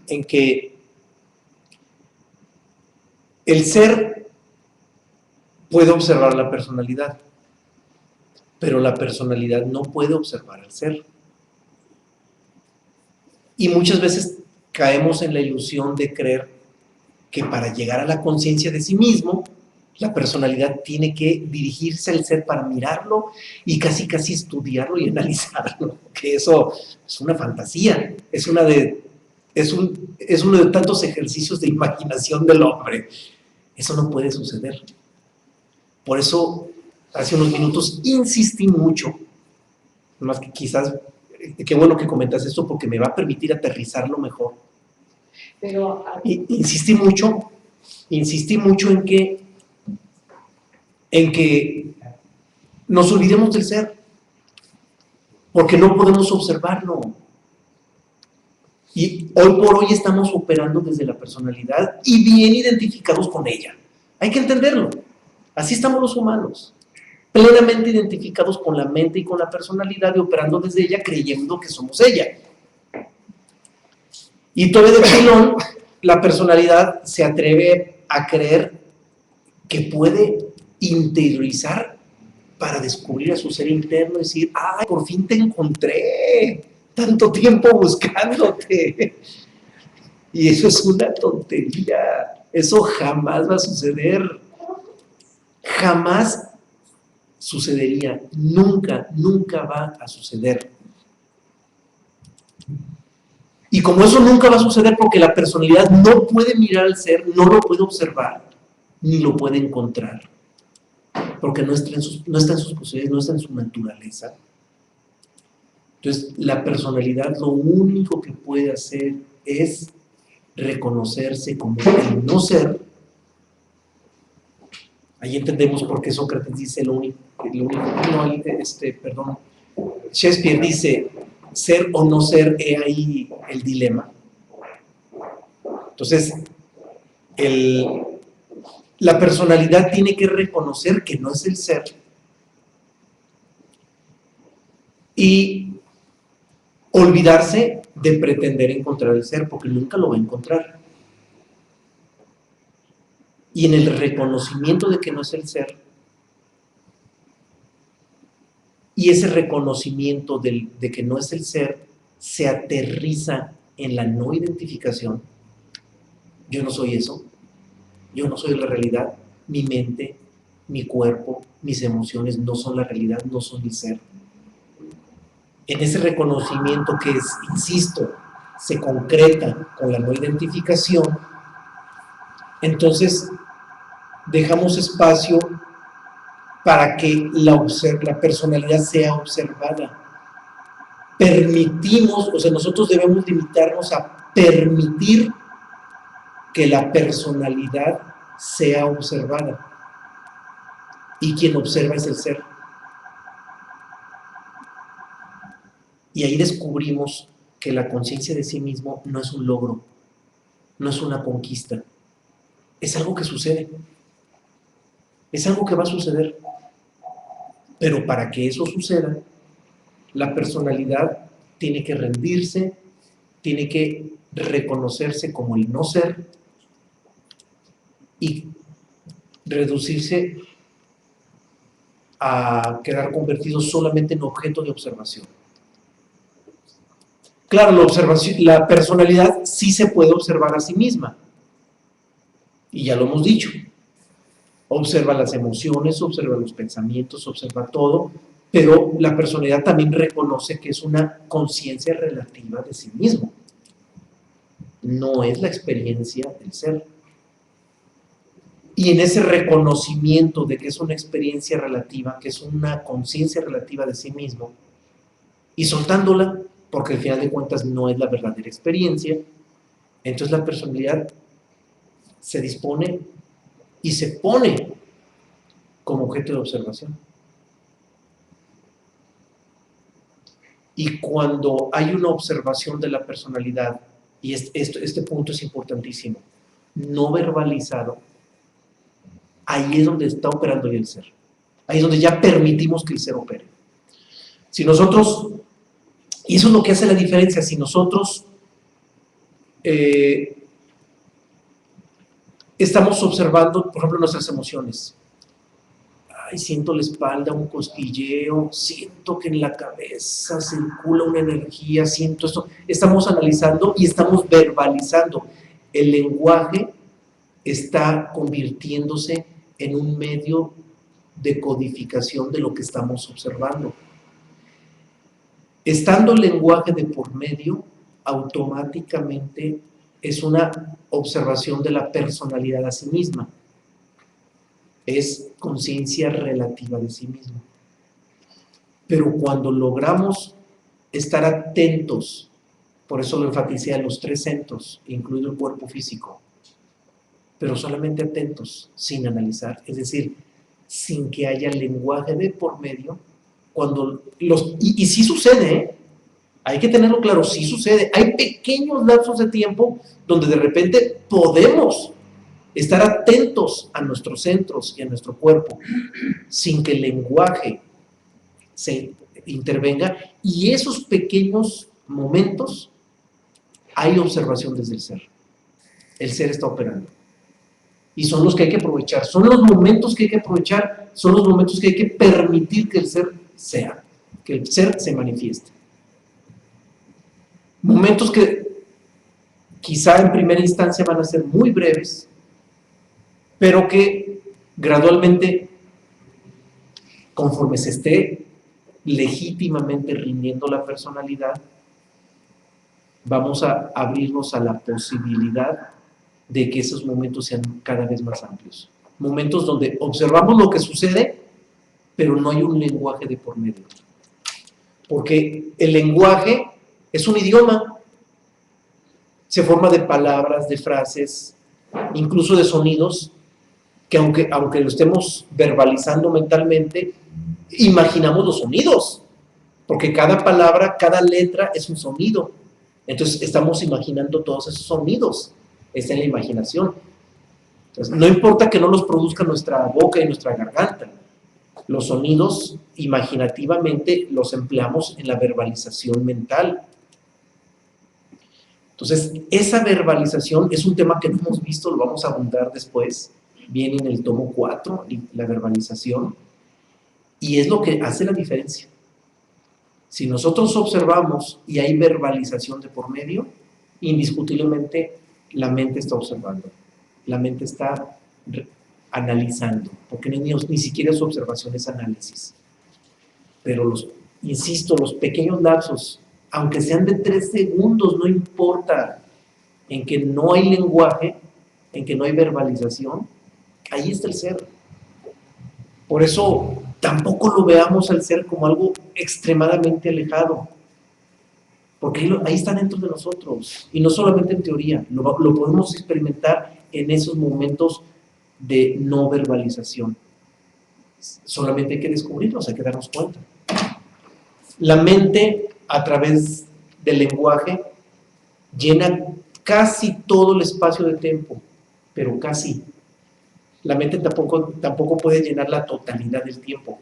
en que el ser puede observar la personalidad, pero la personalidad no puede observar al ser. Y muchas veces caemos en la ilusión de creer que para llegar a la conciencia de sí mismo, la personalidad tiene que dirigirse al ser para mirarlo y casi estudiarlo y analizarlo, que eso es una fantasía, es uno de tantos ejercicios de imaginación del hombre. Eso no puede suceder. Por eso, hace unos minutos insistí mucho, más que quizás, qué bueno que comentas esto porque me va a permitir aterrizarlo mejor. Pero Insistí mucho en que nos olvidemos del ser, porque no podemos observarlo. Y hoy por hoy estamos operando desde la personalidad y bien identificados con ella. Hay que entenderlo. Así estamos los humanos, plenamente identificados con la mente y con la personalidad y operando desde ella, creyendo que somos ella. Y todavía de pilón, la personalidad se atreve a creer que puede interiorizar para descubrir a su ser interno y decir, ¡ay, por fin te encontré! Tanto tiempo buscándote. Y eso es una tontería. Eso jamás va a suceder. Jamás sucedería. Nunca va a suceder. Y como eso nunca va a suceder porque la personalidad no puede mirar al ser, no lo puede observar, ni lo puede encontrar. Porque no está en sus posibilidades, no está en su naturaleza. Entonces, la personalidad lo único que puede hacer es reconocerse como el no ser. Ahí entendemos por qué Sócrates dice Shakespeare dice, ser o no ser, he ahí el dilema. Entonces, la personalidad tiene que reconocer que no es el ser y olvidarse de pretender encontrar el ser, porque nunca lo va a encontrar. Y en el reconocimiento de que no es el ser, y ese reconocimiento de que no es el ser, se aterriza en la no identificación. Yo no soy eso, yo no soy la realidad, mi mente, mi cuerpo, mis emociones no son la realidad, no son mi ser. En ese reconocimiento que es, insisto, se concreta con la no identificación, entonces dejamos espacio para que la personalidad sea observada. Permitimos, o sea, nosotros debemos limitarnos a permitir que la personalidad sea observada. Y quien observa es el ser. Y ahí descubrimos que la conciencia de sí mismo no es un logro, no es una conquista, es algo que sucede, es algo que va a suceder. Pero para que eso suceda, la personalidad tiene que rendirse, tiene que reconocerse como el no ser y reducirse a quedar convertidos solamente en objeto de observación. Claro, la personalidad sí se puede observar a sí misma, y ya lo hemos dicho. Observa las emociones, observa los pensamientos, observa todo, pero la personalidad también reconoce que es una conciencia relativa de sí mismo. No es la experiencia del ser. Y en ese reconocimiento de que es una experiencia relativa, que es una conciencia relativa de sí mismo, y soltándola, porque al final de cuentas no es la verdadera experiencia, entonces la personalidad se dispone y se pone como objeto de observación. Y cuando hay una observación de la personalidad, y este punto es importantísimo, no verbalizado, ahí es donde está operando ya el ser. Ahí es donde ya permitimos que el ser opere. Si nosotros, y eso es lo que hace la diferencia, si nosotros estamos observando, por ejemplo, nuestras emociones. Ay, siento la espalda, un cosquilleo, siento que en la cabeza circula una energía, siento esto. Estamos analizando y estamos verbalizando. El lenguaje está convirtiéndose en un medio de codificación de lo que estamos observando. Estando el lenguaje de por medio, automáticamente es una observación de la personalidad a sí misma. Es conciencia relativa de sí mismo. Pero cuando logramos estar atentos, por eso lo enfaticé a los 3 centros, incluido el cuerpo físico, pero solamente atentos, sin analizar, es decir, sin que haya lenguaje de por medio, cuando y sí sucede, ¿eh? Hay que tenerlo claro, sí sucede, hay pequeños lapsos de tiempo donde de repente podemos estar atentos a nuestros centros y a nuestro cuerpo, sin que el lenguaje se intervenga, y esos pequeños momentos hay observación desde el ser. El ser está operando. Y son los que hay que aprovechar, son los momentos que hay que aprovechar, son los momentos que hay que permitir que el ser sea, que el ser se manifieste. Momentos que quizá en primera instancia van a ser muy breves, pero que gradualmente, conforme se esté legítimamente rindiendo la personalidad, vamos a abrirnos a la posibilidad de que esos momentos sean cada vez más amplios. Momentos donde observamos lo que sucede, pero no hay un lenguaje de por medio. Porque el lenguaje es un idioma, se forma de palabras, de frases, incluso de sonidos, que aunque lo estemos verbalizando mentalmente, imaginamos los sonidos, porque cada palabra, cada letra es un sonido. Entonces estamos imaginando todos esos sonidos, está en la imaginación. Entonces, no importa que no los produzca nuestra boca y nuestra garganta, los sonidos imaginativamente los empleamos en la verbalización mental. Entonces, esa verbalización es un tema que no hemos visto, lo vamos a abundar después, viene en el tomo 4, la verbalización, y es lo que hace la diferencia. Si nosotros observamos y hay verbalización de por medio, indiscutiblemente la mente está observando, la mente está analizando, porque ni siquiera su observación es análisis. Pero insisto, los pequeños lapsos, aunque sean de 3 segundos, no importa, en que no hay lenguaje, en que no hay verbalización, ahí está el ser. Por eso tampoco lo veamos al ser como algo extremadamente alejado, porque ahí está dentro de nosotros, y no solamente en teoría, lo podemos experimentar en esos momentos de no verbalización. Solamente hay que descubrirlos, hay que darnos cuenta. La mente, a través del lenguaje, llena casi todo el espacio de tiempo, pero casi. La mente tampoco puede llenar la totalidad del tiempo.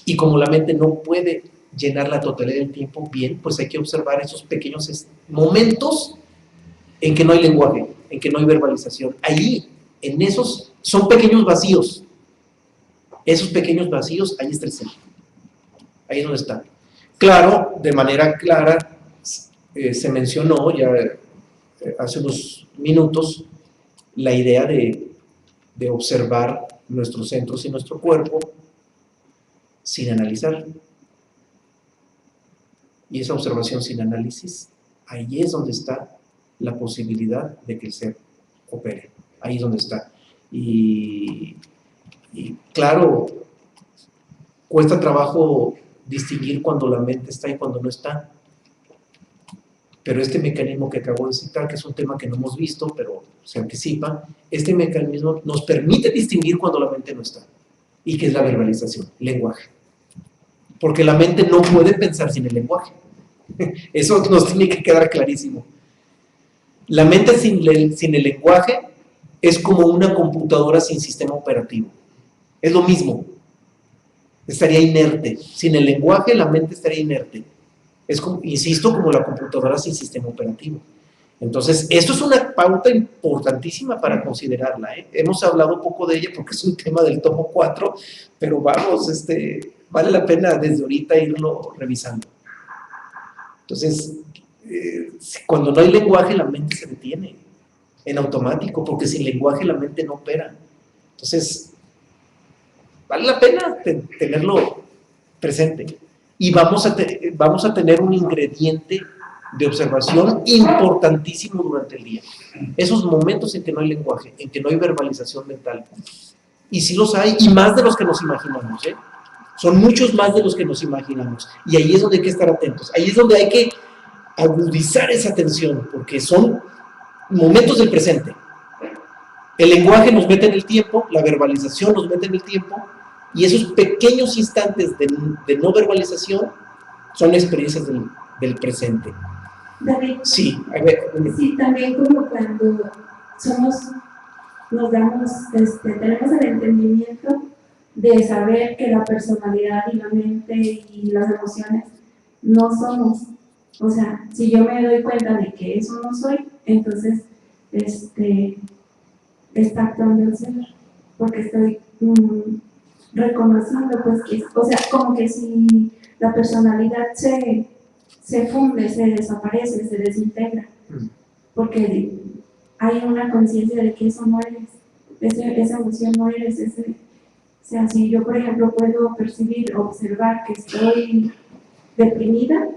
Y como la mente no puede llenar la totalidad del tiempo, bien, pues hay que observar esos pequeños momentos en que no hay lenguaje, en que no hay verbalización. Ahí, en esos, son pequeños vacíos. Esos pequeños vacíos, ahí está el ser. Ahí es donde está. Claro, de manera clara, se mencionó ya hace unos minutos la idea de observar nuestros centros y nuestro cuerpo sin analizar. Y esa observación sin análisis, ahí es donde está la posibilidad de que el ser opere. Ahí es donde está. Y claro, cuesta trabajo distinguir cuando la mente está y cuando no está. Pero este mecanismo que acabo de citar, que es un tema que no hemos visto, pero se anticipa, este mecanismo nos permite distinguir cuando la mente no está. ¿Y qué es la verbalización? El lenguaje. Porque la mente no puede pensar sin el lenguaje. Eso nos tiene que quedar clarísimo. La mente sin el lenguaje es como una computadora sin sistema operativo. Es lo mismo. Estaría inerte. Sin el lenguaje, la mente estaría inerte. Es como, insisto, como la computadora sin sistema operativo. Entonces, esto es una pauta importantísima para considerarla. Hemos hablado poco de ella porque es un tema del tomo 4, pero vamos, vale la pena desde ahorita irlo revisando. Entonces, cuando no hay lenguaje, la mente se detiene en automático, porque sin lenguaje la mente no opera. Entonces, vale la pena tenerlo presente. Y vamos a tener un ingrediente de observación importantísimo durante el día. Esos momentos en que no hay lenguaje, en que no hay verbalización mental. Y sí los hay, y más de los que nos imaginamos, Son muchos más de los que nos imaginamos. Y ahí es donde hay que estar atentos. Ahí es donde hay que agudizar esa atención, porque son momentos del presente. El lenguaje nos mete en el tiempo, la verbalización nos mete en el tiempo, y esos pequeños instantes de no verbalización son experiencias del presente. David, Sí, a ver. sí, también como cuando nos damos, tenemos el entendimiento de saber que la personalidad y la mente y las emociones no somos. O sea, si yo me doy cuenta de que eso no soy, entonces está actuando el ser, porque estoy reconociendo, pues, que, o sea, como que si la personalidad se funde, se desaparece, se desintegra, porque hay una conciencia de que eso no eres, esa emoción no eres, o sea, si yo, por ejemplo, puedo percibir, observar que estoy deprimida,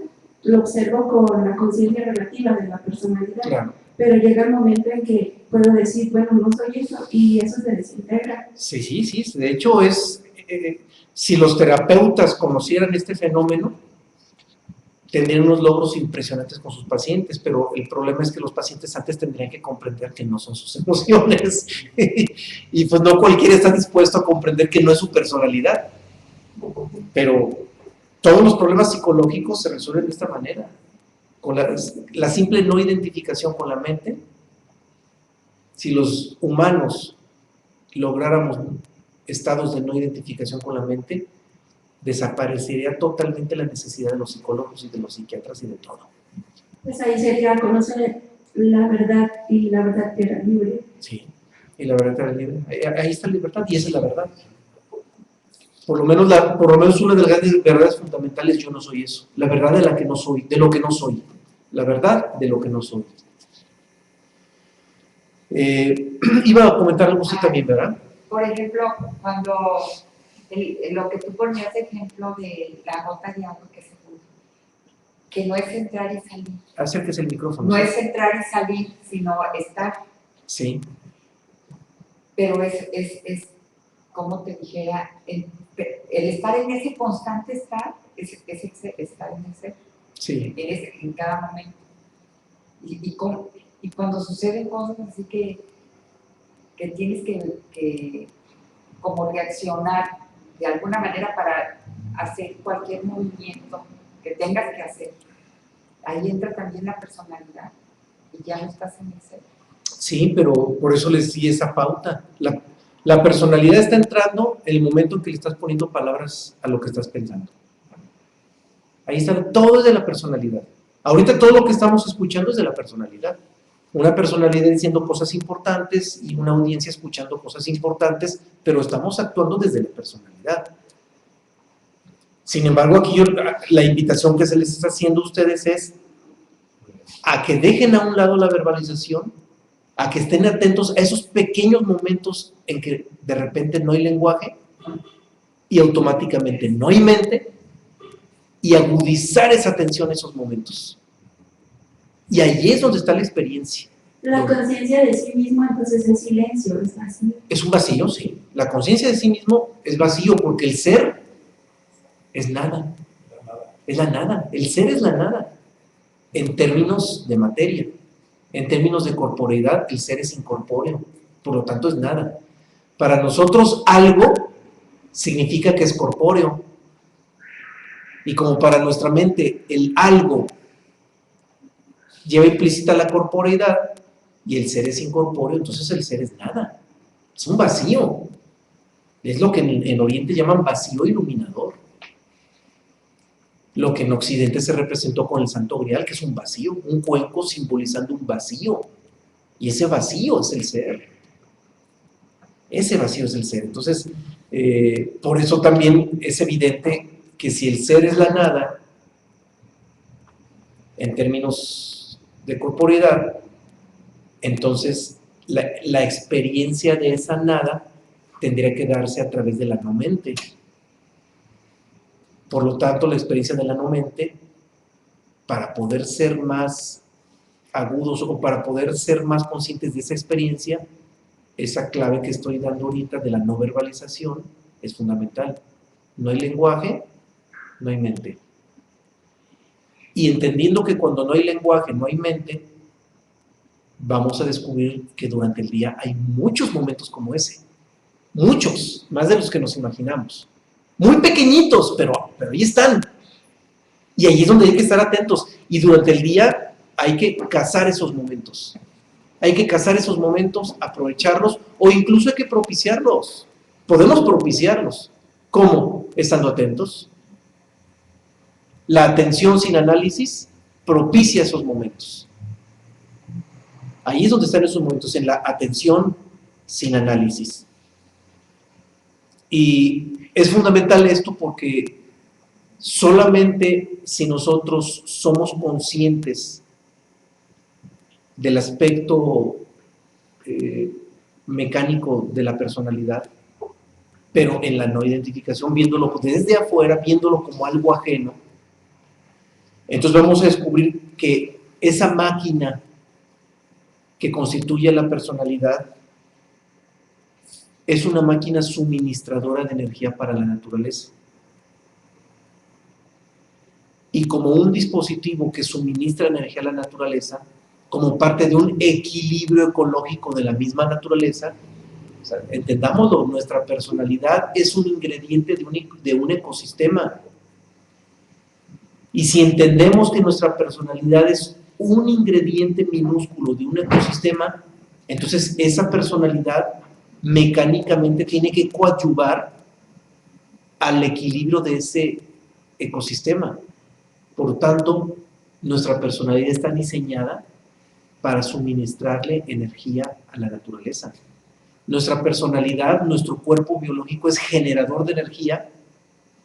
lo observo con la conciencia relativa de la personalidad, Claro. Pero llega el momento en que puedo decir, bueno, no soy eso, y eso se desintegra. Sí, de hecho si los terapeutas conocieran este fenómeno, tendrían unos logros impresionantes con sus pacientes, pero el problema es que los pacientes antes tendrían que comprender que no son sus emociones, y pues no cualquiera está dispuesto a comprender que no es su personalidad, pero todos los problemas psicológicos se resuelven de esta manera, con la simple no identificación con la mente. Si los humanos lográramos estados de no identificación con la mente, desaparecería totalmente la necesidad de los psicólogos y de los psiquiatras y de todo. Pues ahí sería conocer la verdad y la verdad que era libre. Sí, y la verdad que era libre. Ahí está la libertad y esa es la verdad. Por lo menos una de las grandes verdades fundamentales, yo no soy eso. La verdad de la que no soy, de lo que no soy. La verdad de lo que no soy. Iba a comentar algo así también, ¿verdad? Por ejemplo, cuando lo que tú ponías de ejemplo de la gota de agua que se junta, que no es entrar y salir. Acérquese el micrófono. No ¿sí? es entrar y salir, sino estar. Sí. Pero es como te dijera, el estar en ese constante estar, es estar en ese, Sí. en cada momento. Y cuando suceden cosas así que tienes que como reaccionar de alguna manera para hacer cualquier movimiento que tengas que hacer, ahí entra también la personalidad y ya no estás en el ser. Sí, pero por eso les di esa pauta. La personalidad está entrando en el momento en que le estás poniendo palabras a lo que estás pensando. Ahí está, todo es de la personalidad. Ahorita todo lo que estamos escuchando es de la personalidad. Una personalidad diciendo cosas importantes y una audiencia escuchando cosas importantes, pero estamos actuando desde la personalidad. Sin embargo, aquí la invitación que se les está haciendo a ustedes es a que dejen a un lado la verbalización, a que estén atentos a esos pequeños momentos en que de repente no hay lenguaje y automáticamente no hay mente, y agudizar esa atención en esos momentos. Y ahí es donde está la experiencia. La conciencia de sí mismo, entonces, es silencio, es vacío. Es un vacío, sí. La conciencia de sí mismo es vacío porque el ser es nada. Es la nada. El ser es la nada. En términos de materia, en términos de corporeidad, el ser es incorpóreo. Por lo tanto, es nada. Para nosotros, algo significa que es corpóreo. Y como para nuestra mente el algo lleva implícita la corporeidad y el ser es incorpóreo, entonces el ser es nada. Es un vacío. Es lo que en Oriente llaman vacío iluminador. Lo que en Occidente se representó con el Santo Grial, que es un vacío, un cuenco simbolizando un vacío. Y ese vacío es el ser. Ese vacío es el ser. Entonces, por eso también es evidente que si el ser es la nada, en términos de corporeidad, entonces la experiencia de esa nada tendría que darse a través de la no mente. Por lo tanto, la experiencia de la no mente, para poder ser más agudos o para poder ser más conscientes de esa experiencia, esa clave que estoy dando ahorita de la no verbalización es fundamental. No hay lenguaje, no hay mente. Y entendiendo que cuando no hay lenguaje, no hay mente, vamos a descubrir que durante el día hay muchos momentos como ese. Muchos, más de los que nos imaginamos. Muy pequeñitos, pero ahí están. Y ahí es donde hay que estar atentos. Y durante el día hay que cazar esos momentos. Hay que cazar esos momentos, aprovecharlos, o incluso hay que propiciarlos. Podemos propiciarlos. ¿Cómo? Estando atentos. La atención sin análisis propicia esos momentos. Ahí es donde están esos momentos, en la atención sin análisis. Y es fundamental esto porque solamente si nosotros somos conscientes del aspecto mecánico de la personalidad, pero en la no identificación, viéndolo desde afuera, viéndolo como algo ajeno, entonces vamos a descubrir que esa máquina que constituye la personalidad es una máquina suministradora de energía para la naturaleza. Y como un dispositivo que suministra energía a la naturaleza, como parte de un equilibrio ecológico de la misma naturaleza, o sea, entendámoslo, nuestra personalidad es un ingrediente de un ecosistema. Y si entendemos que nuestra personalidad es un ingrediente minúsculo de un ecosistema, entonces esa personalidad mecánicamente tiene que coadyuvar al equilibrio de ese ecosistema. Por tanto, nuestra personalidad está diseñada para suministrarle energía a la naturaleza. Nuestra personalidad, nuestro cuerpo biológico es generador de energía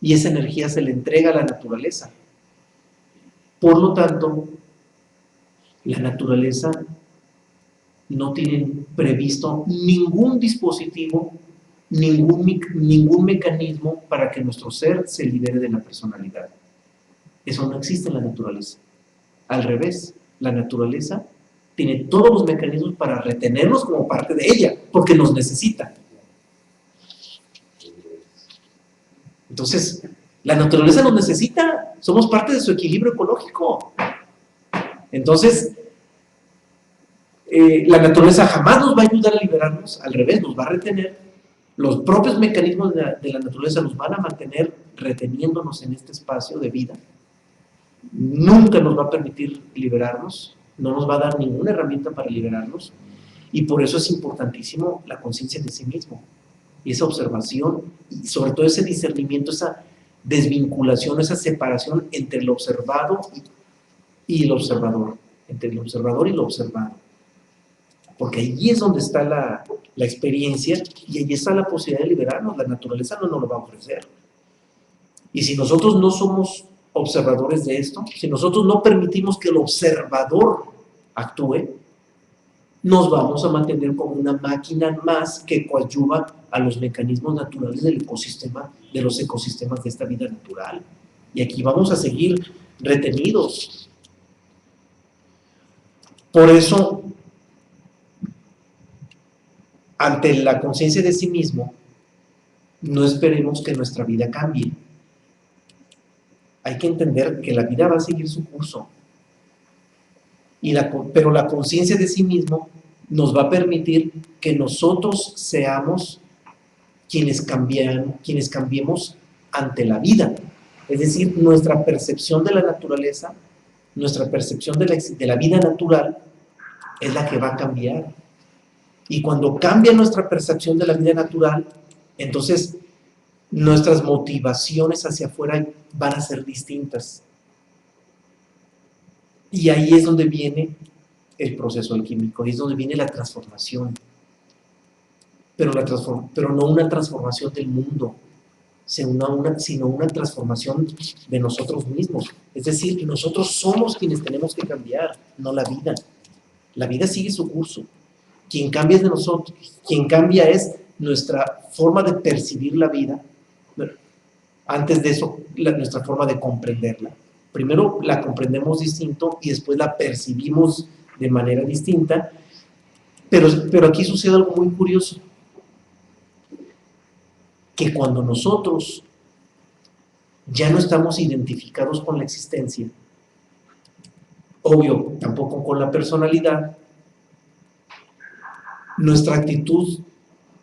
y esa energía se le entrega a la naturaleza. Por lo tanto, la naturaleza no tiene previsto ningún dispositivo, ningún mecanismo para que nuestro ser se libere de la personalidad. Eso no existe en la naturaleza. Al revés, la naturaleza tiene todos los mecanismos para retenernos como parte de ella, porque nos necesita. Entonces, la naturaleza nos necesita, somos parte de su equilibrio ecológico. Entonces, la naturaleza jamás nos va a ayudar a liberarnos, al revés, nos va a retener. Los propios mecanismos de la naturaleza nos van a mantener reteniéndonos en este espacio de vida. Nunca nos va a permitir liberarnos, no nos va a dar ninguna herramienta para liberarnos, y por eso es importantísimo la conciencia de sí mismo, y esa observación, y sobre todo ese discernimiento, esa desvinculación, esa separación entre el observado y el observador, entre el observador y lo observado. porque allí es donde está la experiencia y allí está la posibilidad de liberarnos. La naturaleza no nos lo va a ofrecer. Y si nosotros no somos observadores de esto, si nosotros no permitimos que el observador actúe, nos vamos a mantener como una máquina más que coadyuva a los mecanismos naturales del ecosistema, de los ecosistemas de esta vida natural. Y aquí vamos a seguir retenidos. Por eso, ante la conciencia de sí mismo, no esperemos que nuestra vida cambie. Hay que entender que la vida va a seguir su curso. Pero la conciencia de sí mismo nos va a permitir que nosotros seamos quienes cambiemos ante la vida. Es decir, nuestra percepción de la naturaleza, nuestra percepción de la vida natural es la que va a cambiar. Y cuando cambia nuestra percepción de la vida natural, entonces nuestras motivaciones hacia afuera van a ser distintas. Y ahí es donde viene el proceso alquímico, ahí es donde viene la transformación. Pero no una transformación del mundo, sino una transformación de nosotros mismos. Es decir, nosotros somos quienes tenemos que cambiar, no la vida. La vida sigue su curso. Quien cambia es de nosotros. Quien cambia es nuestra forma de percibir la vida. Antes de eso, nuestra forma de comprenderla. Primero la comprendemos distinto y después la percibimos de manera distinta. Pero aquí sucede algo muy curioso. Que cuando nosotros ya no estamos identificados con la existencia, obvio, tampoco con la personalidad, nuestra actitud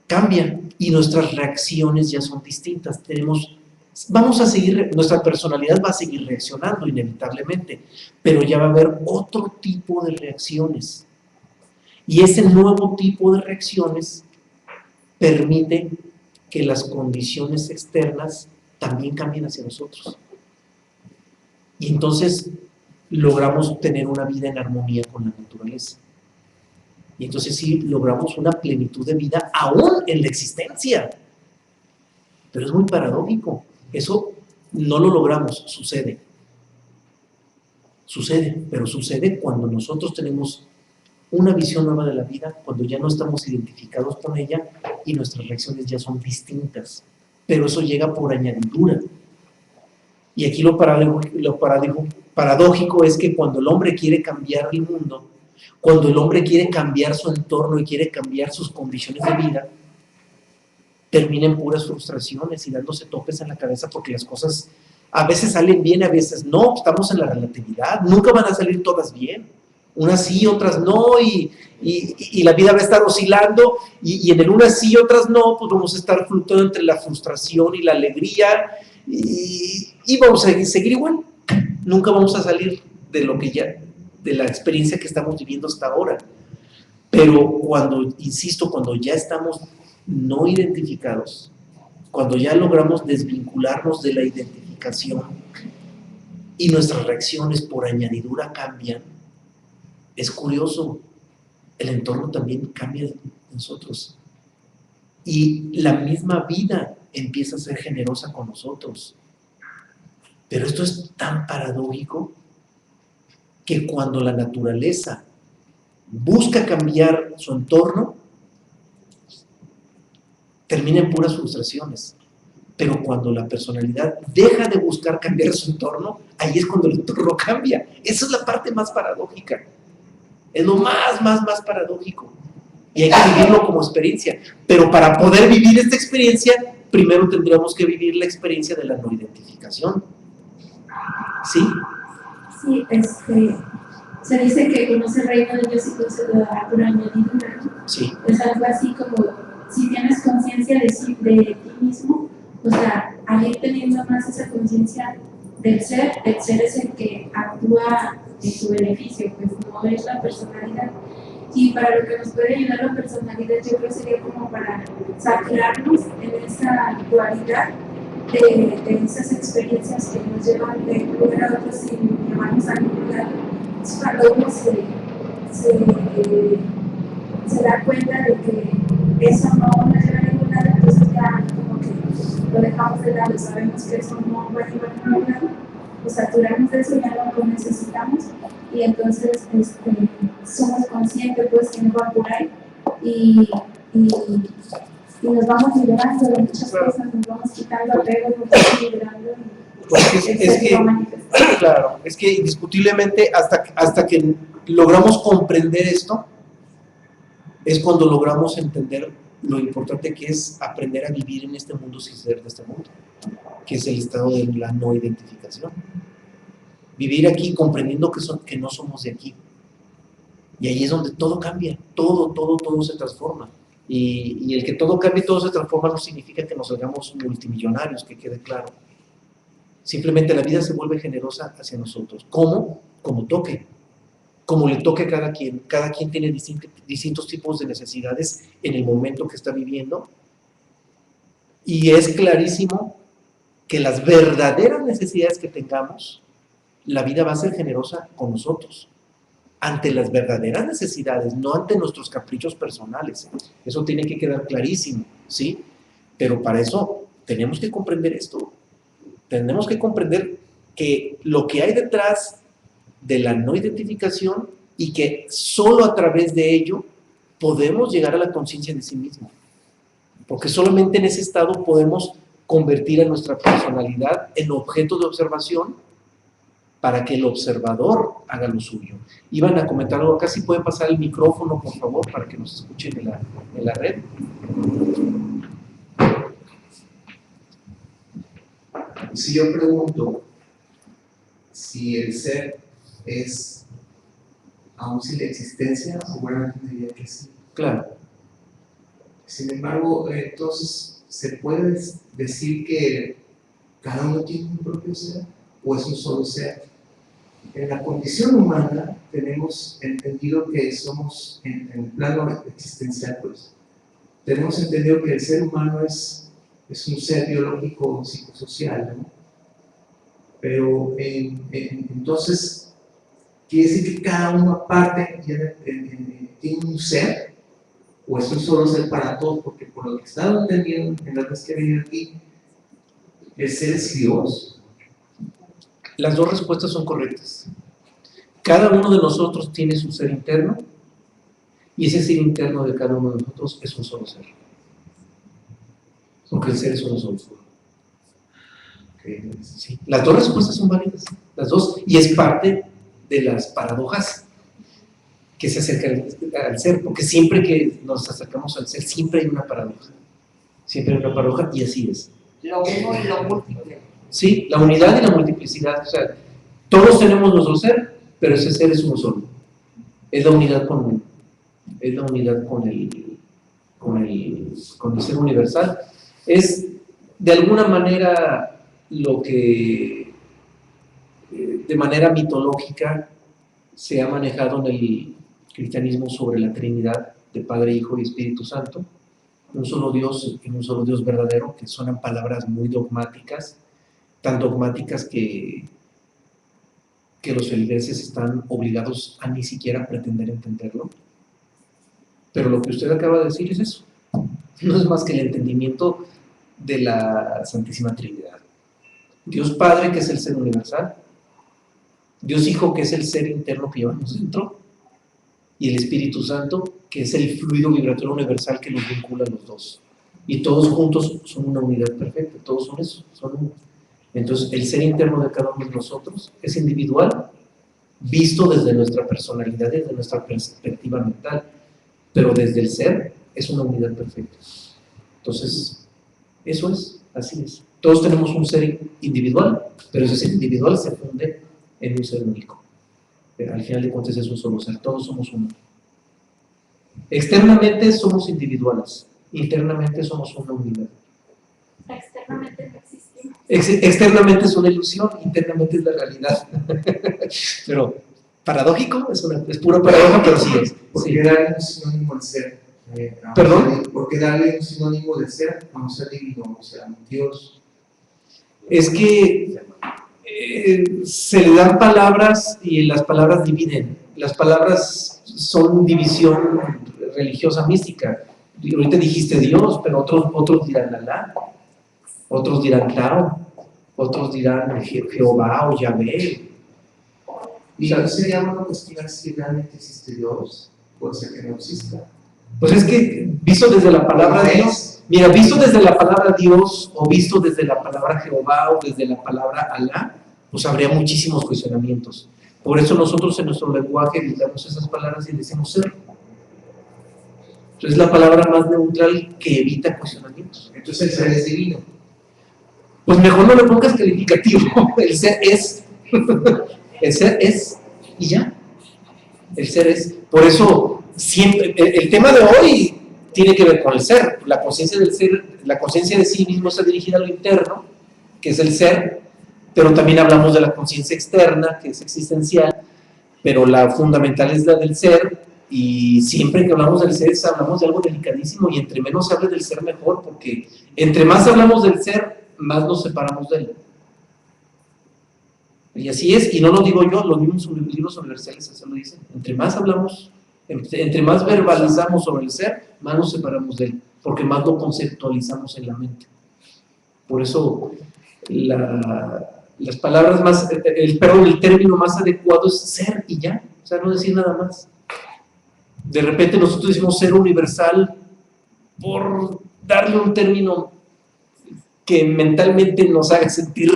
cambia y nuestras reacciones ya son distintas. Nuestra personalidad va a seguir reaccionando inevitablemente, pero ya va a haber otro tipo de reacciones. Y ese nuevo tipo de reacciones permite que las condiciones externas también cambien hacia nosotros. Y entonces logramos tener una vida en armonía con la naturaleza. Y entonces sí logramos una plenitud de vida aún en la existencia. Pero es muy paradójico. Eso no lo logramos, sucede. Sucede, pero sucede cuando nosotros tenemos una visión nueva de la vida, cuando ya no estamos identificados con ella y nuestras reacciones ya son distintas. Pero eso llega por añadidura. Y aquí lo paradójico es que cuando el hombre quiere cambiar el mundo, cuando el hombre quiere cambiar su entorno y quiere cambiar sus condiciones de vida, termina en puras frustraciones y dándose topes en la cabeza porque las cosas a veces salen bien, a veces no. Estamos en la relatividad, nunca van a salir todas bien. Unas sí, otras no, y la vida va a estar oscilando, y en el unas sí, otras no, pues vamos a estar fluctuando entre la frustración y la alegría, y vamos a seguir igual. Nunca vamos a salir de la experiencia que estamos viviendo hasta ahora. Pero cuando ya estamos no identificados, cuando ya logramos desvincularnos de la identificación y nuestras reacciones por añadidura cambian, es curioso, el entorno también cambia de nosotros. Y la misma vida empieza a ser generosa con nosotros. Pero esto es tan paradójico que cuando la naturaleza busca cambiar su entorno, termina en puras frustraciones. Pero cuando la personalidad deja de buscar cambiar su entorno, ahí es cuando el entorno cambia. Esa es la parte más paradójica. Es lo más paradójico. Y hay que vivirlo como experiencia. Pero para poder vivir esta experiencia, primero tendríamos que vivir la experiencia de la no identificación. ¿Sí? Sí, se dice que conoce el reino de Dios y concede por añadidura, ¿no? Sí. Es algo así como, si tienes conciencia de ti mismo, o sea, al ir teniendo más esa conciencia del ser es el que actúa en tu beneficio, pues no es la personalidad. Y para lo que nos puede ayudar la personalidad, yo creo que sería como para sacarnos en esa dualidad de esas experiencias que nos llevan de un lugar a otro sin llevarnos a ningún lado. Es cuando uno se se da cuenta de que eso no nos lleva a ningún lado, entonces ya como que lo dejamos de lado, sabemos que eso no va a llevar a ningún lado, nos saturamos de eso, ya no lo necesitamos, y entonces somos conscientes pues que no va por ahí, y nos vamos liberando de muchas cosas, nos vamos quitando apegos, nos vamos liberando. Pues claro, es que indiscutiblemente hasta que logramos comprender esto, es cuando logramos entender lo importante que es aprender a vivir en este mundo sin ser de este mundo, que es el estado de la no identificación. Vivir aquí comprendiendo que no somos de aquí. Y ahí es donde todo cambia, todo se transforma. Y el que todo cambie y todo se transforma no significa que nos hagamos multimillonarios, que quede claro. Simplemente la vida se vuelve generosa hacia nosotros. ¿Cómo? Como toque. Como le toque a cada quien. Cada quien tiene distintos tipos de necesidades en el momento que está viviendo. Y es clarísimo que las verdaderas necesidades que tengamos, la vida va a ser generosa con nosotros. Ante las verdaderas necesidades, no ante nuestros caprichos personales. Eso tiene que quedar clarísimo, ¿sí? Pero para eso tenemos que comprender esto. Tenemos que comprender que lo que hay detrás de la no identificación y que solo a través de ello podemos llegar a la conciencia de sí mismo. Porque solamente en ese estado podemos convertir a nuestra personalidad en objeto de observación para que el observador haga lo suyo. Iban a comentar algo acá, si pueden pasar el micrófono, por favor, para que nos escuchen en la red. Si yo pregunto si el ser es aún sin la existencia, seguramente diría que sí. Claro. Sin embargo, entonces, ¿se puede decir que cada uno tiene un propio ser o es un solo ser? En la condición humana tenemos entendido que somos, en el plano existencial, pues, tenemos entendido que el ser humano es un ser biológico psicosocial, ¿no? Pero entonces, ¿quiere decir que cada uno aparte tiene un ser? ¿O es un solo ser para todos? Porque por lo que he estado entendiendo en las veces que he venido aquí, el ser es Dios. Las dos respuestas son correctas. Cada uno de nosotros tiene su ser interno y ese ser interno de cada uno de nosotros es un solo ser. Porque el ser es uno solo. Sí. Las dos respuestas son válidas, las dos, y es parte de las paradojas que se acercan al ser, porque siempre que nos acercamos al ser, siempre hay una paradoja. Siempre hay una paradoja y así es. Lo uno y lo múltiple. Sí, la unidad y la multiplicidad, o sea, todos tenemos nuestro ser, pero ese ser es uno solo. Es la unidad con el ser universal. Es de alguna manera lo que de manera mitológica se ha manejado en el cristianismo sobre la Trinidad de Padre, Hijo y Espíritu Santo. Un solo Dios y un solo Dios verdadero, que suenan palabras muy dogmáticas, tan dogmáticas que los feligreses están obligados a ni siquiera pretender entenderlo. Pero lo que usted acaba de decir es eso. No es más que el entendimiento de la Santísima Trinidad. Dios Padre, que es el ser universal, Dios Hijo, que es el ser interno que llevamos dentro, y el Espíritu Santo, que es el fluido vibratorio universal que nos vincula a los dos. Y todos juntos son una unidad perfecta, todos son eso, son uno. Entonces, el ser interno de cada uno de nosotros es individual, visto desde nuestra personalidad, desde nuestra perspectiva mental, pero desde el ser es una unidad perfecta. Entonces, eso es, así es. Todos tenemos un ser individual, pero ese ser individual se funde en un ser único. Pero al final de cuentas es un solo ser, todos somos uno. Externamente somos individuales, internamente somos una unidad. Externamente no existimos. Externamente es una ilusión, internamente es la realidad. Pero paradójico, es pura paradoja, pero sí es. ¿Por Sí. qué darle un sinónimo al ser? ¿Perdón? ¿Por qué darle un sinónimo de ser a un ser divino, o sea, Dios? Es que se le dan palabras y las palabras dividen. Las palabras son división religiosa mística. Ahorita dijiste Dios, pero otros dirán Alá, otros dirán Tao, otros dirán Jehová o Yahvé. Y no sería bueno cuestionar si realmente existe Dios, puede ser que no exista. Pues es que visto desde la palabra Dios, mira, visto desde la palabra Dios o visto desde la palabra Jehová o desde la palabra Alá, pues habría muchísimos cuestionamientos. Por eso nosotros en nuestro lenguaje evitamos esas palabras y decimos ser. Entonces es la palabra más neutral que evita cuestionamientos. Entonces el ser es divino. Pues mejor no le pongas calificativo. El ser es. El ser es y ya. El ser es. Por eso, siempre, el tema de hoy tiene que ver con el ser. La conciencia del ser, la conciencia de sí mismo está dirigida a lo interno, que es el ser, pero también hablamos de la conciencia externa, que es existencial, pero la fundamental es la del ser, y siempre que hablamos del ser, hablamos de algo delicadísimo, y entre menos se hable del ser, mejor, porque entre más hablamos del ser, más nos separamos de él. Y así es, y no lo digo yo, los mismos libros universales así lo dicen. Entre más hablamos, entre más verbalizamos sobre el ser, más nos separamos de él, porque más lo conceptualizamos en la mente. Por eso, las palabras más, el término más adecuado es ser y ya, o sea, no decir nada más. De repente nosotros decimos ser universal por darle un término que mentalmente nos haga sentir,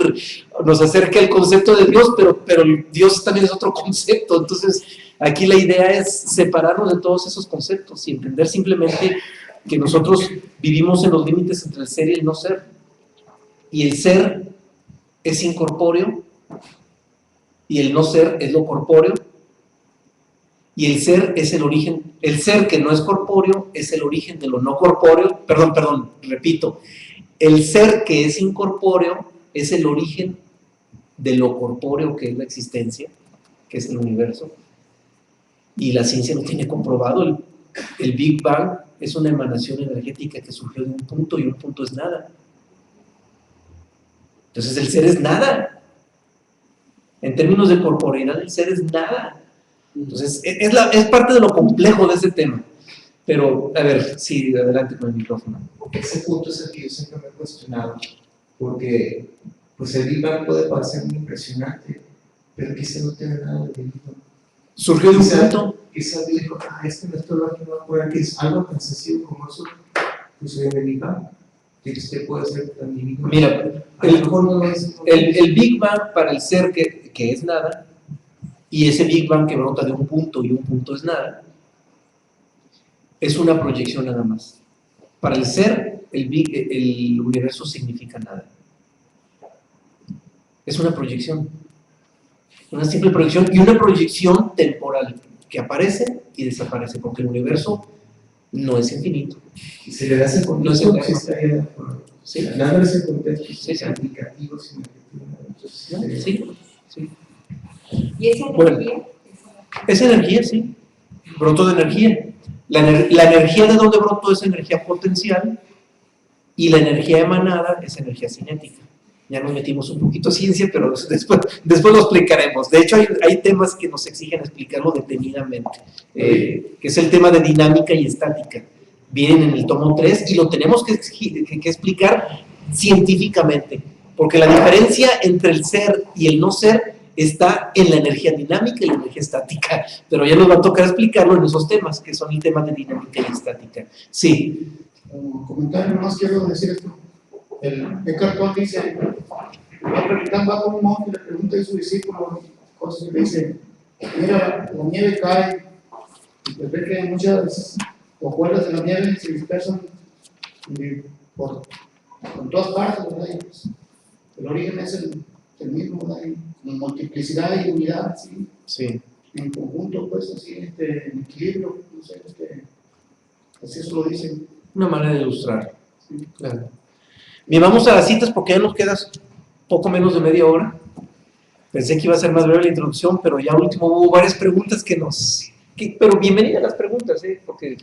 nos acerque al concepto de Dios, pero Dios también es otro concepto. Entonces aquí la idea es separarnos de todos esos conceptos y entender simplemente que nosotros vivimos en los límites entre el ser y el no ser, y el ser es incorpóreo y el no ser es lo corpóreo, y el ser es el origen, el ser que no es corpóreo es el origen de lo no corpóreo, repito, el ser que es incorpóreo es el origen de lo corpóreo, que es la existencia, que es el universo, y la ciencia lo tiene comprobado. El Big Bang es una emanación energética que surgió de un punto, y un punto es nada. Entonces el ser es nada. En términos de corporeidad, el ser es nada. Entonces es parte de lo complejo de ese tema. Pero, a ver, sí, adelante con el micrófono. Ese punto es el que yo siempre me he cuestionado, porque pues el Big Bang puede parecer muy impresionante, pero quizá no tiene nada de divino. Surgió de un punto. Quizás dijo, este método aquí no va a poder, que es algo tan sencillo como eso, pues en el Big Bang, que usted puede ser tan divino. Mira, el Big Bang para el ser que es nada, y ese Big Bang que brota de un punto y un punto es nada, es una proyección nada más. Para el ser, el universo significa nada. Es una proyección. Una simple proyección, y una proyección temporal que aparece y desaparece, porque el universo no es infinito. Y se le da ese contexto, no es eterno. Sí, dándole ese contexto, sí, aplicativo, sí. ¿Y esa Bueno, energía? esa energía, sí, brotó de energía. La energía de donde brotó es energía potencial, y la energía emanada es energía cinética. Ya nos metimos un poquito a ciencia, pero después lo explicaremos. De hecho, hay temas que nos exigen explicarlo detenidamente, que es el tema de dinámica y estática. Vienen en el tomo 3 y lo tenemos que explicar científicamente, porque la diferencia entre el ser y el no ser está en la energía dinámica y la energía estática, pero ya nos va a tocar explicarlo en esos temas, que son el tema de dinámica y estática. Sí. Como comentario, nomás quiero decir esto. El Eckhart Tolle dice, va con un monje y le pregunta a su discípulo cosas, y le dice, mira, la nieve cae, y pues ve que muchas hojuelas de la nieve se dispersan por todas partes, ¿verdad? Y pues, el origen es el mismo, ¿verdad? Y multiplicidad y unidad, ¿sí? Sí. En conjunto, pues, así, en equilibrio, no sé, así eso lo dicen. Una manera de ilustrar. Sí. Claro. Bien, vamos a las citas porque ya nos queda poco menos de media hora. Pensé que iba a ser más breve la introducción, pero ya último hubo varias preguntas pero bienvenidas las preguntas, porque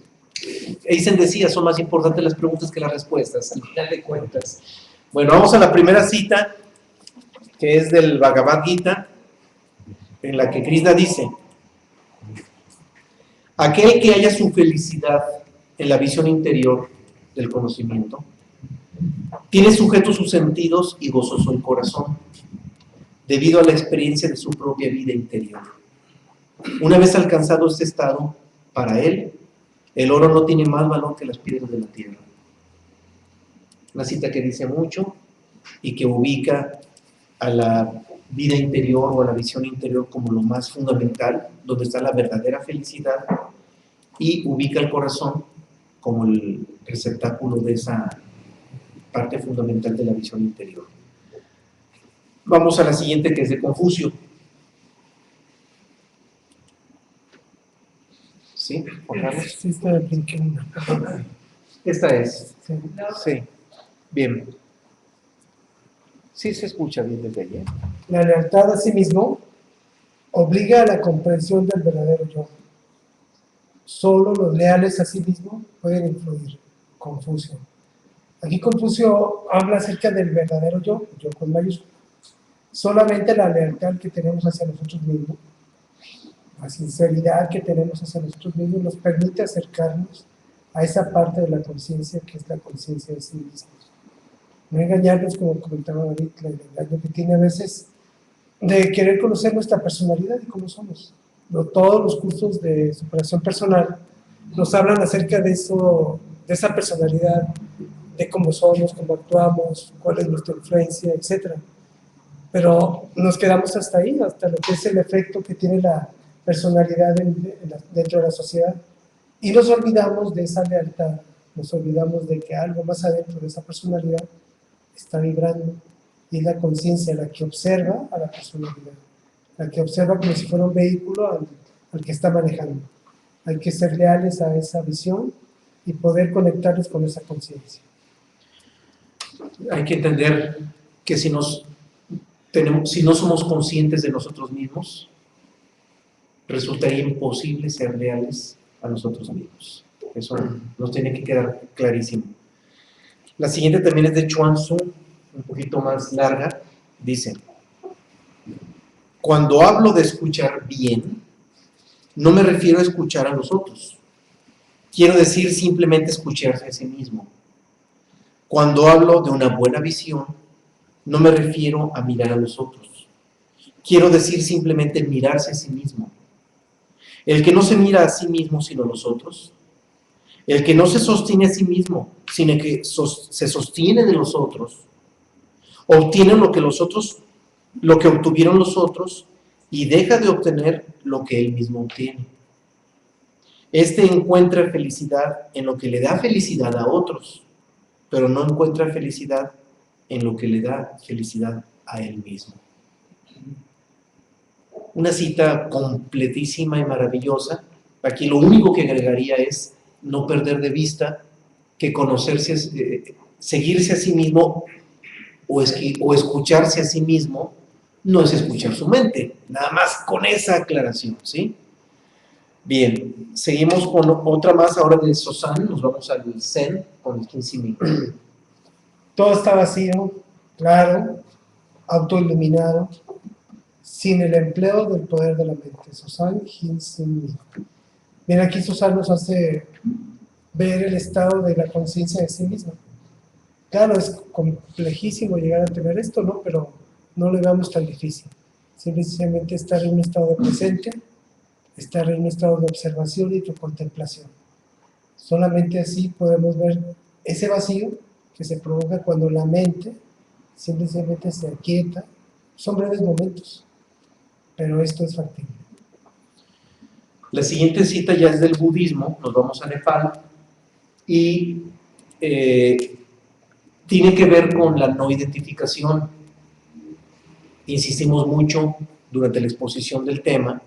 Eisen decía, son más importantes las preguntas que las respuestas, al final de cuentas. Bueno, vamos a la primera cita, que es del Bhagavad Gita, en la que Krishna dice: Aquel que haya su felicidad en la visión interior del conocimiento, tiene sujetos sus sentidos y gozoso el corazón, debido a la experiencia de su propia vida interior. Una vez alcanzado este estado, para él, el oro no tiene más valor que las piedras de la tierra. Una cita que dice mucho y que ubica a la vida interior o a la visión interior como lo más fundamental, donde está la verdadera felicidad, y ubica el corazón como el receptáculo de esa parte fundamental de la visión interior. Vamos a la siguiente, que es de Confucio. ¿Sí, Juan Carlos? Sí, está brinqué una. Esta es. Sí. Sí. Bien. Sí se escucha bien desde ahí, ¿eh? La lealtad a sí mismo obliga a la comprensión del verdadero yo. Solo los leales a sí mismo pueden influir. Confucio. Aquí Confucio habla acerca del verdadero yo con mayúsculas. Solamente la lealtad que tenemos hacia nosotros mismos, la sinceridad que tenemos hacia nosotros mismos, nos permite acercarnos a esa parte de la conciencia que es la conciencia de sí mismos. No engañarnos, como comentaba David, el engaño que tiene a veces de querer conocer nuestra personalidad y cómo somos. Todos los cursos de superación personal nos hablan acerca de eso, de esa personalidad, de cómo somos, cómo actuamos, cuál es nuestra influencia, etc. Pero nos quedamos hasta ahí, hasta lo que es el efecto que tiene la personalidad dentro de la sociedad. Y nos olvidamos de esa lealtad, nos olvidamos de que algo más adentro de esa personalidad está vibrando, y es la conciencia la que observa a la personalidad, la que observa como si fuera un vehículo al que está manejando. Hay que ser leales a esa visión y poder conectarnos con esa conciencia. Hay que entender que si no somos conscientes de nosotros mismos, resultaría imposible ser leales a nosotros mismos. Eso nos tiene que quedar clarísimo. La siguiente también es de Chuang Tzu, un poquito más larga. Dice: cuando hablo de escuchar bien, no me refiero a escuchar a los otros. Quiero decir simplemente escucharse a sí mismo. Cuando hablo de una buena visión, no me refiero a mirar a los otros. Quiero decir simplemente mirarse a sí mismo. El que no se mira a sí mismo sino a los otros, el que no se sostiene a sí mismo, sino que se sostiene de los otros, obtiene lo que obtuvieron los otros y deja de obtener lo que él mismo obtiene. Este encuentra felicidad en lo que le da felicidad a otros, pero no encuentra felicidad en lo que le da felicidad a él mismo. Una cita completísima y maravillosa. Aquí lo único que agregaría es no perder de vista que conocerse, seguirse a sí mismo o escucharse a sí mismo no es escuchar su mente. Nada más con esa aclaración, ¿sí? Bien, seguimos con otra más ahora de Sozán. Nos vamos al Zen con el Kinsimi. Todo está vacío, claro, autoiluminado, sin el empleo del poder de la mente. Sozán Kinsimi. Bien, aquí Sozán nos hace ver el estado de la conciencia de sí misma. Claro, es complejísimo llegar a tener esto, ¿no? Pero no lo veamos tan difícil. Simplemente estar en un estado de presente, estar en un estado de observación y de contemplación. Solamente así podemos ver ese vacío que se provoca cuando la mente simplemente se aquieta. Son breves momentos, pero esto es factible. La siguiente cita ya es del budismo. Nos vamos a Nepal y tiene que ver con la no identificación. Insistimos mucho durante la exposición del tema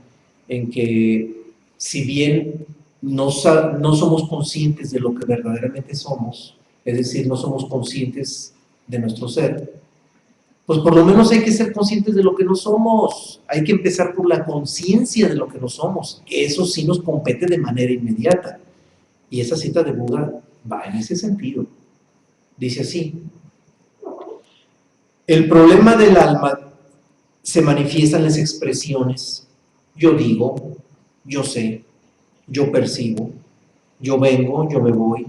en que si bien no somos conscientes de lo que verdaderamente somos, es decir, no somos conscientes de nuestro ser, pues por lo menos hay que ser conscientes de lo que no somos. Hay que empezar por la conciencia de lo que no somos. Eso sí nos compete de manera inmediata. Y esa cita de Buda va en ese sentido. Dice así: el problema del alma se manifiesta en las expresiones yo digo, yo sé, yo percibo, yo vengo, yo me voy,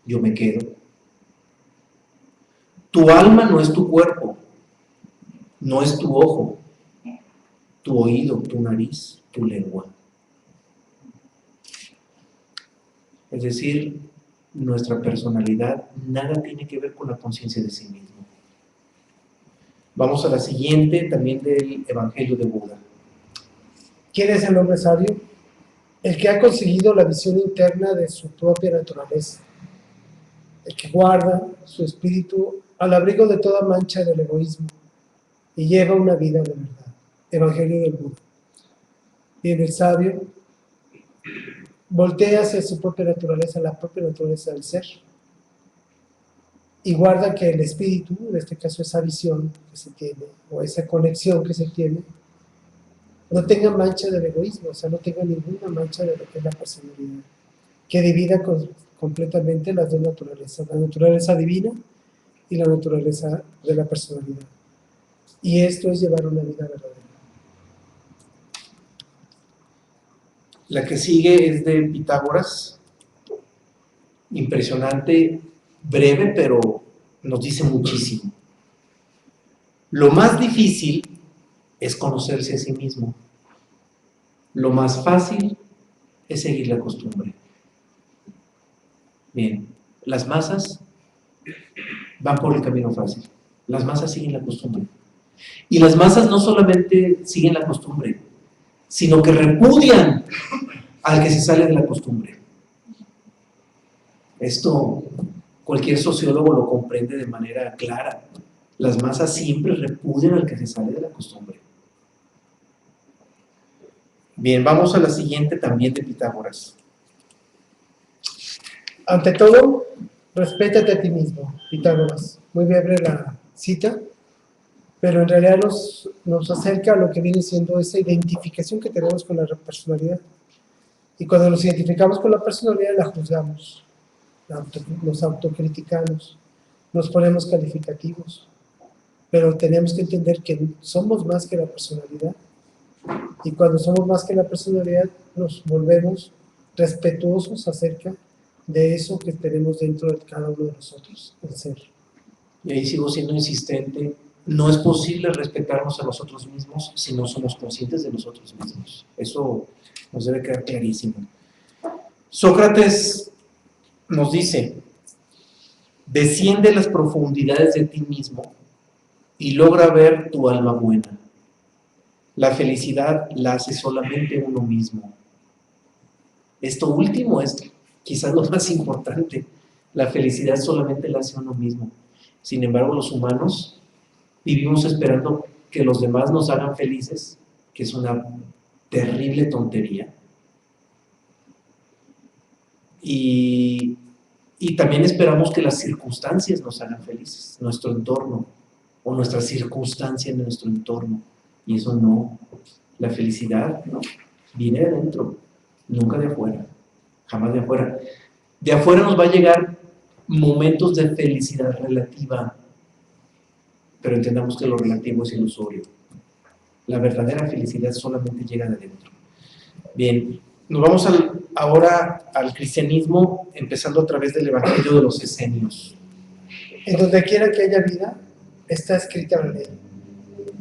yo me quedo. Tu alma no es tu cuerpo, no es tu ojo, tu oído, tu nariz, tu lengua. Es decir, nuestra personalidad nada tiene que ver con la conciencia de sí mismo. Vamos a la siguiente, también del Evangelio de Buda. ¿Quién es el hombre sabio? El que ha conseguido la visión interna de su propia naturaleza, el que guarda su espíritu al abrigo de toda mancha del egoísmo y lleva una vida de verdad. Evangelio del Buda. Y el sabio voltea hacia su propia naturaleza, la propia naturaleza del ser, y guarda que el espíritu, en este caso esa visión que se tiene, o esa conexión que se tiene, no tenga mancha del egoísmo, o sea, no tenga ninguna mancha de lo que es la personalidad, que divida completamente las dos naturalezas, la naturaleza divina y la naturaleza de la personalidad. Y esto es llevar una vida verdadera. La que sigue es de Pitágoras, impresionante, breve, pero nos dice muchísimo. Lo más difícil es conocerse a sí mismo. Lo más fácil es seguir la costumbre. Bien, las masas van por el camino fácil. Las masas siguen la costumbre. Y las masas no solamente siguen la costumbre, sino que repudian al que se sale de la costumbre. Esto cualquier sociólogo lo comprende de manera clara. Las masas siempre repudian al que se sale de la costumbre. Bien, vamos a la siguiente también de Pitágoras. Ante todo, respétate a ti mismo, Pitágoras. Muy breve la cita, pero en realidad nos acerca a lo que viene siendo esa identificación que tenemos con la personalidad. Y cuando nos identificamos con la personalidad, la juzgamos, nos autocriticamos, nos ponemos calificativos. Pero tenemos que entender que somos más que la personalidad. Y cuando somos más que la personalidad, nos volvemos respetuosos acerca de eso que tenemos dentro de cada uno de nosotros, el ser. Y ahí sigo siendo insistente, no es posible respetarnos a nosotros mismos si no somos conscientes de nosotros mismos. Eso nos debe quedar clarísimo. Sócrates nos dice, desciende a las profundidades de ti mismo y logra ver tu alma buena. La felicidad la hace solamente uno mismo. Esto último es quizás lo más importante. La felicidad solamente la hace uno mismo. Sin embargo, los humanos vivimos esperando que los demás nos hagan felices, que es una terrible tontería. Y también esperamos que las circunstancias nos hagan felices, nuestro entorno, o nuestra circunstancia en nuestro entorno. Y eso no. La felicidad viene de dentro, nunca de afuera, jamás de afuera. De afuera nos va a llegar momentos de felicidad relativa, pero entendamos que lo relativo es ilusorio. La verdadera felicidad solamente llega de dentro. Bien, nos vamos ahora al cristianismo, empezando a través del Evangelio de los Esenios. En donde quiera que haya vida, está escrita la ley.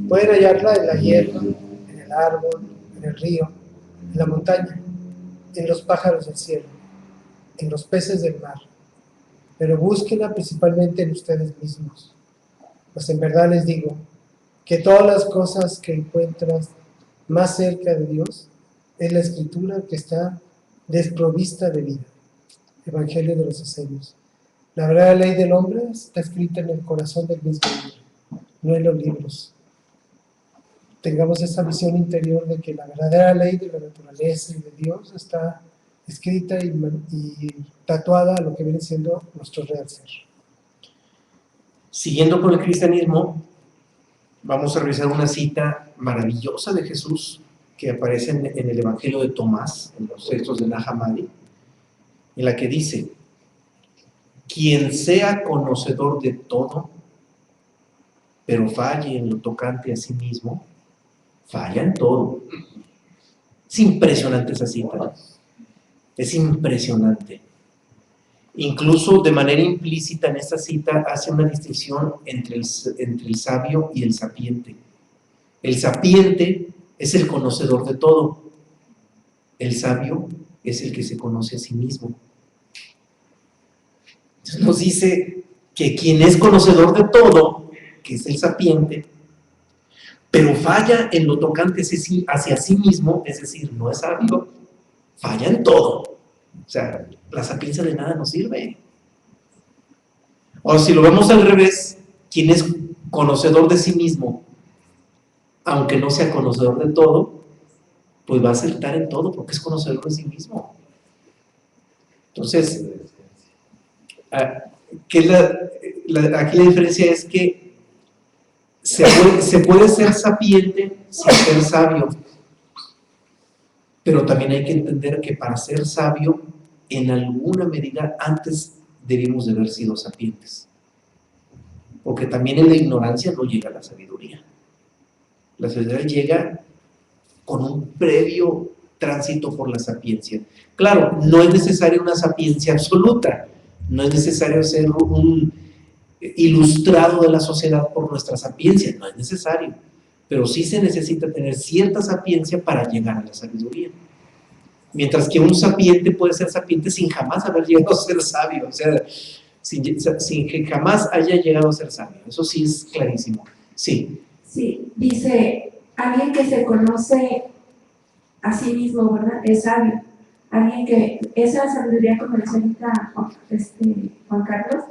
Pueden hallarla en la hierba, en el árbol, en el río, en la montaña, en los pájaros del cielo, en los peces del mar. Pero búsquenla principalmente en ustedes mismos. Pues en verdad les digo que todas las cosas que encuentras más cerca de Dios es la escritura que está desprovista de vida. Evangelio de los Esenios. La verdadera ley del hombre está escrita en el corazón del mismo libro, no en los libros. Tengamos esa visión interior de que la verdadera ley de la naturaleza y de Dios está escrita y tatuada a lo que viene siendo nuestro real ser. Siguiendo con el cristianismo, vamos a revisar una cita maravillosa de Jesús que aparece en el Evangelio de Tomás, en los textos de Nag Hammadi, en la que dice: quien sea conocedor de todo, pero falle en lo tocante a sí mismo, falla en todo. Es impresionante esa cita. Es impresionante. Incluso de manera implícita en esta cita hace una distinción entre el sabio y el sapiente. El sapiente es el conocedor de todo. El sabio es el que se conoce a sí mismo. Entonces nos dice que quien es conocedor de todo, que es el sapiente, pero falla en lo tocante hacia sí mismo, es decir, no es sabio, falla en todo. O sea, la sapiencia de nada nos sirve. O si lo vemos al revés, quien es conocedor de sí mismo, aunque no sea conocedor de todo, pues va a acertar en todo porque es conocedor de sí mismo. Entonces, aquí la diferencia es que se puede ser sapiente sin ser sabio, pero también hay que entender que para ser sabio, en alguna medida antes debimos de haber sido sapientes, porque también en la ignorancia no llega la sabiduría. La sabiduría llega con un previo tránsito por la sapiencia. Claro, no es necesaria una sapiencia absoluta, no es necesario ser un ilustrado de la sociedad por nuestra sapiencia, no es necesario, pero sí se necesita tener cierta sapiencia para llegar a la sabiduría. Mientras que un sapiente puede ser sapiente sin jamás haber llegado a ser sabio, o sea, sin que jamás haya llegado a ser sabio. Eso sí es clarísimo. Sí. Sí, dice, alguien que se conoce a sí mismo, ¿verdad? Es sabio. Alguien que, esa sabiduría, como decía ahorita Juan Carlos,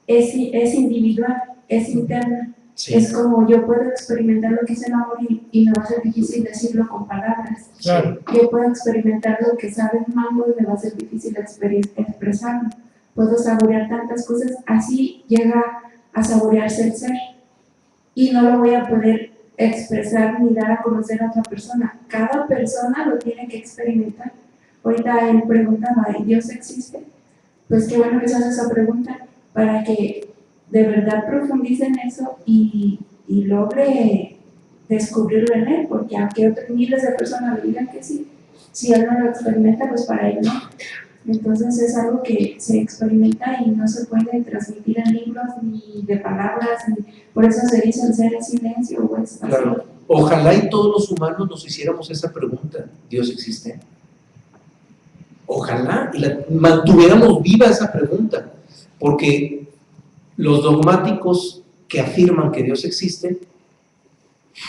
es individual, es interna. Sí. Es como yo puedo experimentar lo que es el amor y me va a ser difícil decirlo con palabras. Claro. Yo puedo experimentar lo que sabe un mango y me va a ser difícil expresarlo. Puedo saborear tantas cosas, así llega a saborearse el ser. Y no lo voy a poder expresar ni dar a conocer a otra persona. Cada persona lo tiene que experimentar. Ahorita él preguntaba, ¿Dios existe? Pues qué bueno que se hace esa pregunta para que de verdad profundice en eso y logre descubrirlo en él, porque aunque otros miles de personas le digan que sí, si él no lo experimenta, pues para él no. Entonces es algo que se experimenta y no se puede transmitir en libros ni de palabras, por eso se dice el ser en silencio o es así. Claro. Ojalá y todos los humanos nos hiciéramos esa pregunta, ¿Dios existe? Ojalá y mantuviéramos viva esa pregunta, porque los dogmáticos que afirman que Dios existe,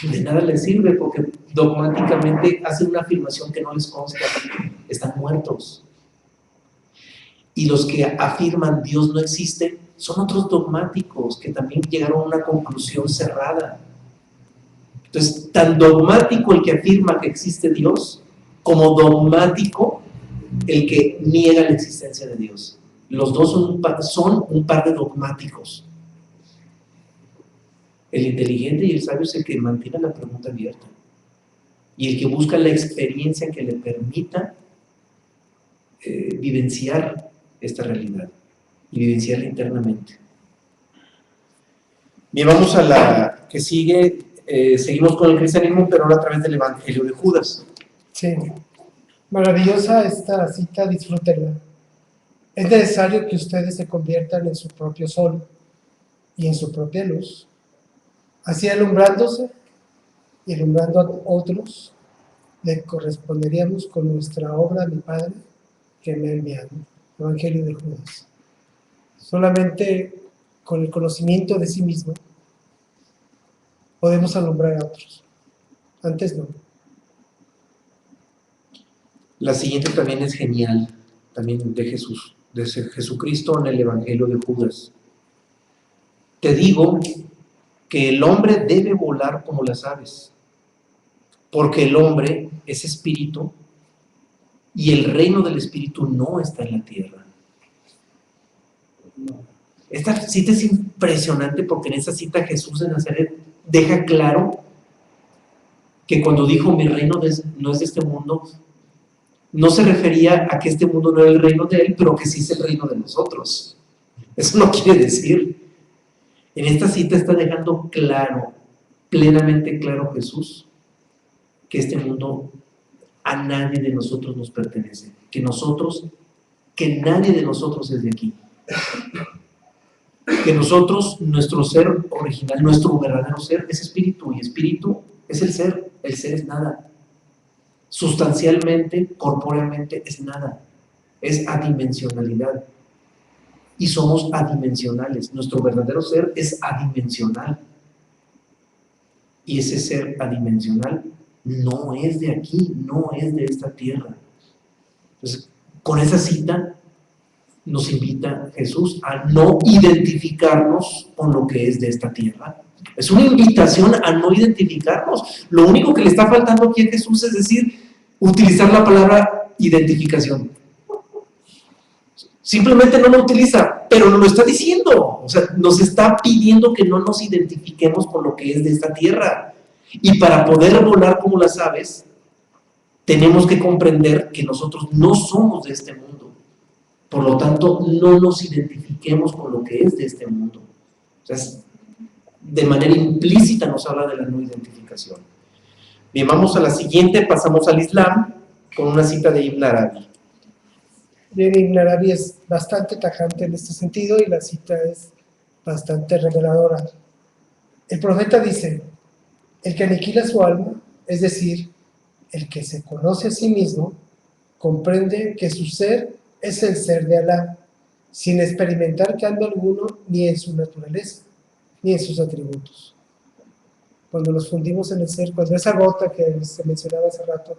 de nada les sirve, porque dogmáticamente hacen una afirmación que no les consta, están muertos. Y los que afirman Dios no existe son otros dogmáticos que también llegaron a una conclusión cerrada. Entonces, tan dogmático el que afirma que existe Dios, como dogmático el que niega la existencia de Dios. Los dos son un par de dogmáticos. El inteligente y el sabio es el que mantiene la pregunta abierta y el que busca la experiencia que le permita vivenciar esta realidad y vivenciarla internamente. Bien, vamos a la que sigue. Seguimos con el cristianismo, pero ahora a través del Evangelio de Judas. Sí, maravillosa esta cita, disfrútenla. Es necesario que ustedes se conviertan en su propio sol y en su propia luz, así alumbrándose y alumbrando a otros, le corresponderíamos con nuestra obra a mi Padre que me ha enviado. Evangelio de Judas. Solamente con el conocimiento de sí mismo podemos alumbrar a otros. Antes no. La siguiente también es genial, también de Jesús, de Jesucristo en el Evangelio de Judas. Te digo que el hombre debe volar como las aves, porque el hombre es espíritu y el reino del espíritu no está en la tierra. Esta cita es impresionante porque en esta cita Jesús de Nazaret deja claro que cuando dijo mi reino no es de este mundo, no se refería a que este mundo no era el reino de él, pero que sí es el reino de nosotros. Eso no quiere decir. En esta cita está dejando claro, plenamente claro Jesús, que este mundo a nadie de nosotros nos pertenece, que nadie de nosotros es de aquí. Que nosotros, nuestro ser original, nuestro verdadero ser es espíritu, y espíritu es el ser es nada. Sustancialmente, corpóreamente es nada, es adimensionalidad. Y somos adimensionales, nuestro verdadero ser es adimensional. Y ese ser adimensional no es de aquí, no es de esta tierra. Entonces, con esa cita nos invita Jesús a no identificarnos con lo que es de esta tierra. Es una invitación a no identificarnos. Lo único que le está faltando aquí a Jesús es decir, utilizar la palabra identificación. Simplemente no lo utiliza, pero nos lo está diciendo. O sea, nos está pidiendo que no nos identifiquemos con lo que es de esta tierra. Y para poder volar como las aves, tenemos que comprender que nosotros no somos de este mundo. Por lo tanto, no nos identifiquemos con lo que es de este mundo. O sea, de manera implícita nos habla de la no identificación. Bien, vamos a la siguiente, pasamos al Islam, con una cita de Ibn Arabi. Bien, Ibn Arabi es bastante tajante en este sentido y la cita es bastante reveladora. El profeta dice: el que aniquila su alma, es decir, el que se conoce a sí mismo, comprende que su ser es el ser de Alá, sin experimentar cambio alguno ni en su naturaleza, ni en sus atributos. Cuando nos fundimos en el ser, cuando esa gota que se mencionaba hace rato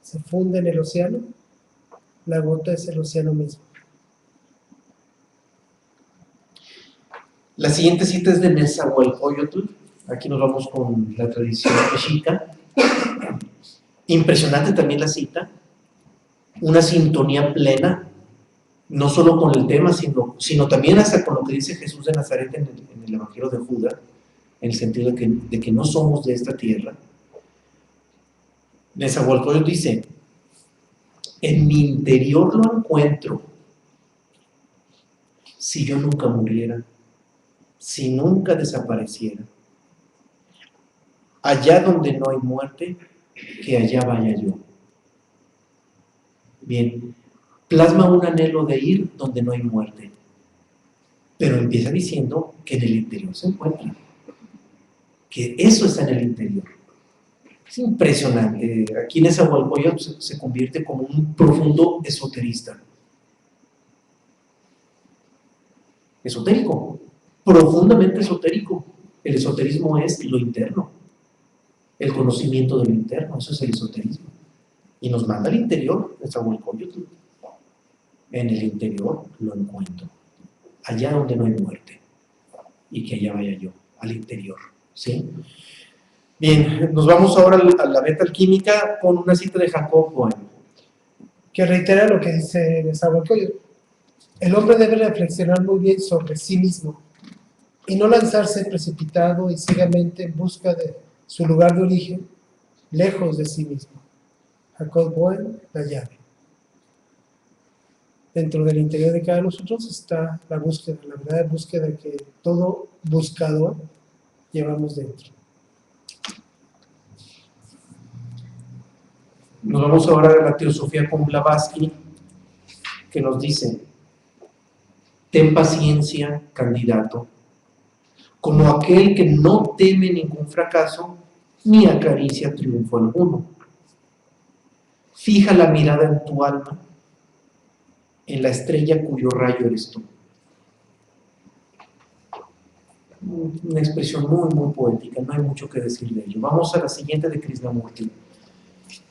se funde en el océano, la gota es el océano mismo. La siguiente cita es de Nezahualcóyotl. Aquí nos vamos con la tradición mexica. Impresionante también la cita. Una sintonía plena, no solo con el tema, sino también hasta con lo que dice Jesús de Nazaret en el Evangelio de Judas, en el sentido de que no somos de esta tierra. Nezahualcóyotl dice: en mi interior lo encuentro, si yo nunca muriera, si nunca desapareciera. Allá donde no hay muerte, que allá vaya yo. Bien, plasma un anhelo de ir donde no hay muerte, pero empieza diciendo que en el interior se encuentra, que eso está en el interior. Es impresionante. Aquí en Nezahualcóyotl se convierte como un profundo esoterista. Esotérico, profundamente esotérico. El esoterismo es lo interno, el conocimiento de lo interno, eso es el esoterismo. Y nos manda al interior, Nezahualcóyotl. En el interior lo encuentro, allá donde no hay muerte, y que allá vaya yo, al interior, ¿sí? Bien, nos vamos ahora a la beta alquímica con una cita de Jacob Boehme, que reitera lo que dice Nezahualcóyotl. El hombre debe reflexionar muy bien sobre sí mismo y no lanzarse precipitado y ciegamente en busca de su lugar de origen, lejos de sí mismo. Jacob Boehme, la llave. Dentro del interior de cada uno de nosotros está la búsqueda, la verdadera búsqueda que todo buscador llevamos dentro. Nos vamos ahora a la teosofía con Blavatsky, que nos dice: ten paciencia, candidato, como aquel que no teme ningún fracaso ni acaricia triunfo alguno. Fija la mirada en tu alma, en la estrella cuyo rayo eres tú. Una expresión muy, muy poética, no hay mucho que decir de ello. Vamos a la siguiente de Krishnamurti.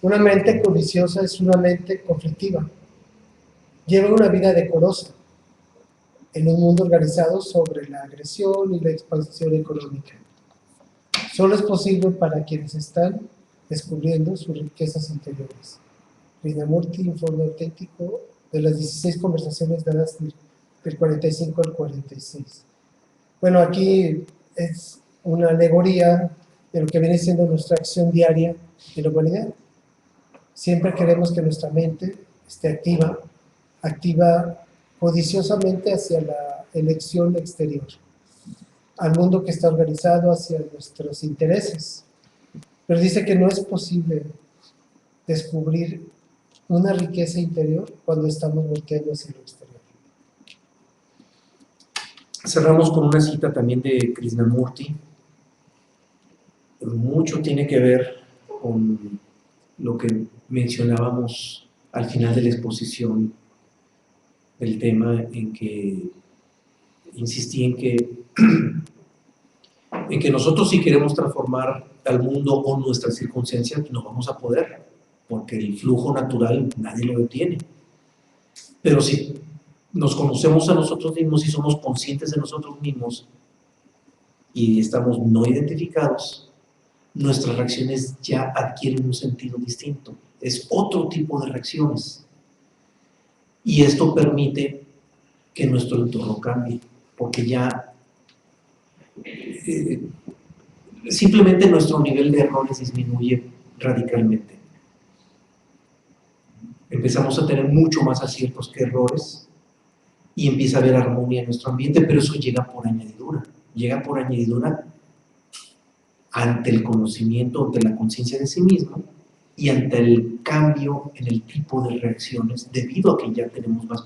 Una mente codiciosa es una mente conflictiva. Lleva una vida decorosa en un mundo organizado sobre la agresión y la expansión económica. Solo es posible para quienes están descubriendo sus riquezas interiores. Krishnamurti, informe auténtico de las 16 conversaciones dadas del 45 al 46. Bueno, aquí es una alegoría de lo que viene siendo nuestra acción diaria en la humanidad. Siempre queremos que nuestra mente esté activa codiciosamente hacia la elección exterior, al mundo que está organizado hacia nuestros intereses. Pero dice que no es posible descubrir una riqueza interior cuando estamos volteando hacia lo exterior. Cerramos con una cita también de Krishnamurti. Mucho tiene que ver con lo que mencionábamos al final de la exposición del tema, en que insistí en que nosotros, si queremos transformar al mundo o nuestras circunstancias, no vamos a poder, porque el flujo natural nadie lo detiene. Pero si nos conocemos a nosotros mismos y somos conscientes de nosotros mismos y estamos no identificados, nuestras reacciones ya adquieren un sentido distinto. Es otro tipo de reacciones. Y esto permite que nuestro entorno cambie, porque ya simplemente nuestro nivel de errores disminuye radicalmente. Empezamos a tener mucho más aciertos que errores y empieza a haber armonía en nuestro ambiente, pero eso llega por añadidura. Llega por añadidura ante el conocimiento, ante la conciencia de sí mismo y ante el cambio en el tipo de reacciones, debido a que ya tenemos más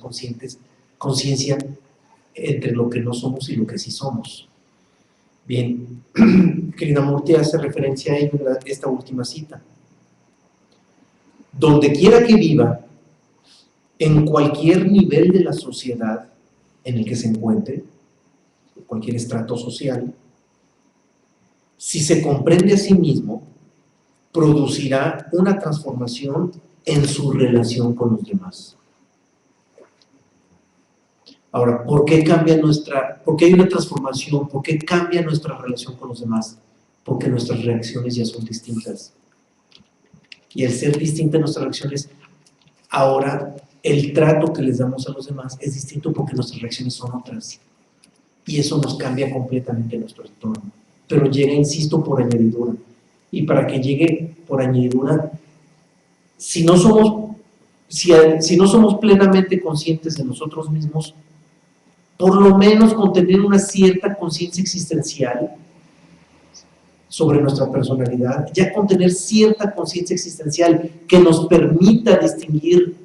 conciencia entre lo que no somos y lo que sí somos. Bien, Krishnamurti hace referencia a ello en esta última cita. Donde quiera que viva, en cualquier nivel de la sociedad en el que se encuentre, cualquier estrato social, si se comprende a sí mismo, producirá una transformación en su relación con los demás. Ahora, ¿por qué hay una transformación? ¿Por qué cambia nuestra relación con los demás? Porque nuestras reacciones ya son distintas. Y al ser distintas nuestras reacciones, ahora el trato que les damos a los demás es distinto porque nuestras reacciones son otras. Y eso nos cambia completamente nuestro entorno. Pero llega, insisto, por añadidura. Y para que llegue por añadidura, si no somos plenamente conscientes de nosotros mismos, por lo menos con tener una cierta conciencia existencial sobre nuestra personalidad, ya con tener cierta conciencia existencial que nos permita distinguir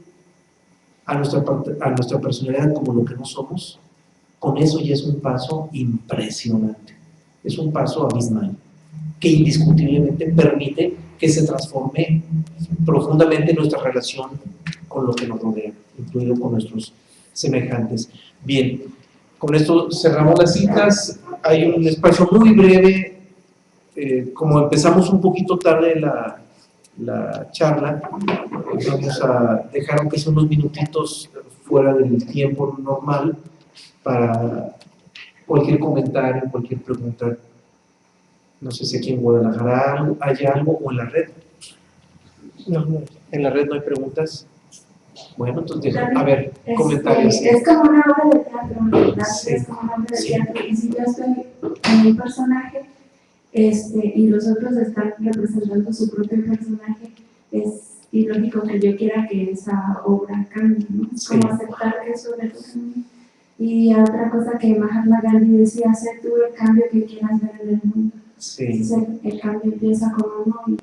a nuestra personalidad como lo que no somos, con eso ya es un paso impresionante, es un paso abismal, que indiscutiblemente permite que se transforme profundamente nuestra relación con lo que nos rodea, incluido con nuestros semejantes. Bien, con esto cerramos las citas. Hay un espacio muy breve, como empezamos un poquito tarde la charla, vamos a dejar aunque sea unos minutitos fuera del tiempo normal para cualquier comentario, cualquier pregunta. No sé si aquí en Guadalajara hay algo, o en la red. No. En la red no hay preguntas. Bueno, entonces a ver, comentarios. Sí. Es como una obra de teatro, ¿verdad? Sí. Es como una obra de Sí. teatro. Y si yo estoy en un personaje y los otros están representando su propio personaje, es ilógico que yo quiera que esa obra cambie, ¿no? Es como Sí. aceptar que eso le toca a mí. Y otra cosa que Mahatma Gandhi decía, hacer tú el cambio que quieras ver en el mundo. Sí. Entonces el cambio empieza con uno y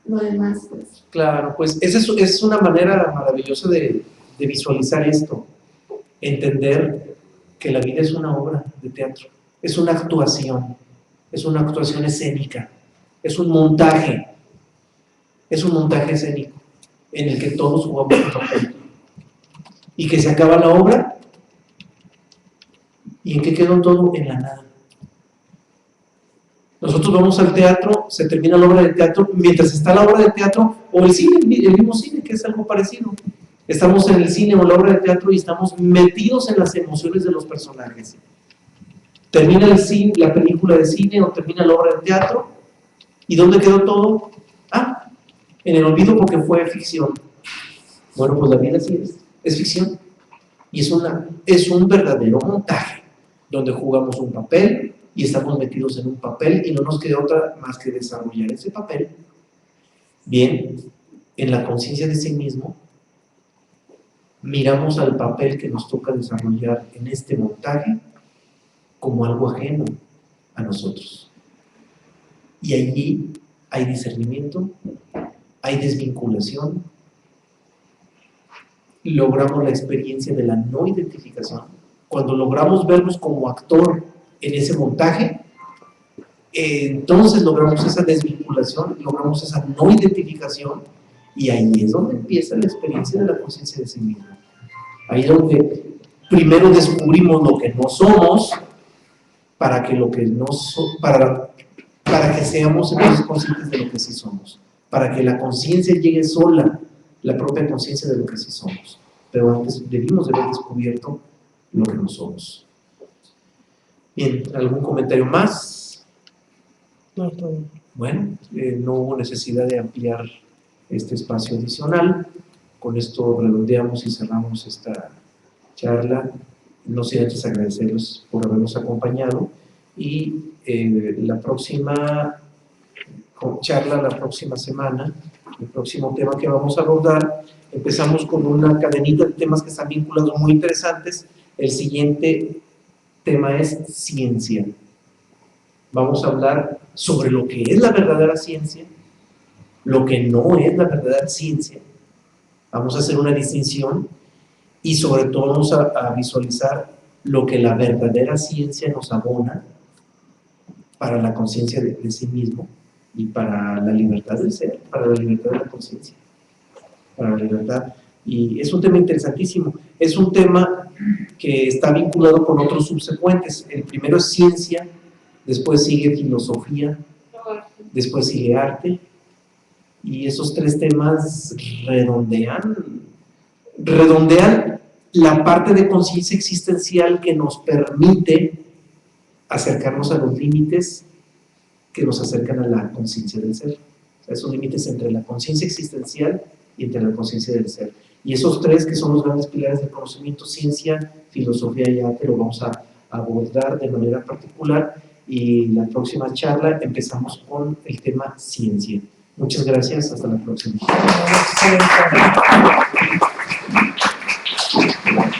lo demás, pues. Claro, pues esa es una manera maravillosa de visualizar esto. Entender que la vida es una obra de teatro, es una actuación escénica, es un montaje escénico en el que todos jugamos un papel. Y que se acaba la obra, ¿y en qué quedó todo? En la nada. Nosotros vamos al teatro, se termina la obra de teatro, mientras está la obra de teatro, o el cine, el mismo cine, que es algo parecido. Estamos en el cine o la obra de teatro y estamos metidos en las emociones de los personajes. Termina la película de cine o termina la obra de teatro, ¿y dónde quedó todo? Ah, en el olvido, porque fue ficción. Bueno, pues la vida sí es ficción. Y es un verdadero montaje, donde jugamos un papel y estamos metidos en un papel y no nos queda otra más que desarrollar ese papel. Bien, en la conciencia de sí mismo, miramos al papel que nos toca desarrollar en este montaje como algo ajeno a nosotros. Y allí hay discernimiento, hay desvinculación, logramos la experiencia de la no identificación. Cuando logramos vernos como actor en ese montaje, entonces logramos esa desvinculación, logramos esa no identificación, y ahí es donde empieza la experiencia de la conciencia de sí mismo. Ahí es donde primero descubrimos lo que no somos, para que lo que no para que seamos entonces conscientes de lo que sí somos, para que la conciencia llegue sola, la propia conciencia de lo que sí somos. Pero antes debimos de haber descubierto lo que no somos. Bien, ¿algún comentario más? No, todo bien. Bueno, no hubo necesidad de ampliar este espacio adicional. Con esto redondeamos y cerramos esta charla. No sin antes agradecerles por habernos acompañado, y la próxima charla, la próxima semana, el próximo tema que vamos a abordar, empezamos con una cadenita de temas que están vinculados muy interesantes. El siguiente tema es ciencia. Vamos a hablar sobre lo que es la verdadera ciencia, lo que no es la verdadera ciencia. Vamos a hacer una distinción y sobre todo vamos a visualizar lo que la verdadera ciencia nos abona para la conciencia de sí mismo y para la libertad del ser, para la libertad de la conciencia, para la libertad. Y es un tema interesantísimo, es un tema que está vinculado con otros subsecuentes. El primero es ciencia, después sigue filosofía, después sigue arte, y esos tres temas redondean la parte de conciencia existencial que nos permite acercarnos a los límites que nos acercan a la conciencia del ser. O sea, esos límites entre la conciencia existencial y entre la conciencia del ser. Y esos tres que son los grandes pilares del conocimiento, ciencia, filosofía y arte, lo vamos a abordar de manera particular, y la próxima charla empezamos con el tema ciencia. Muchas gracias, hasta la próxima.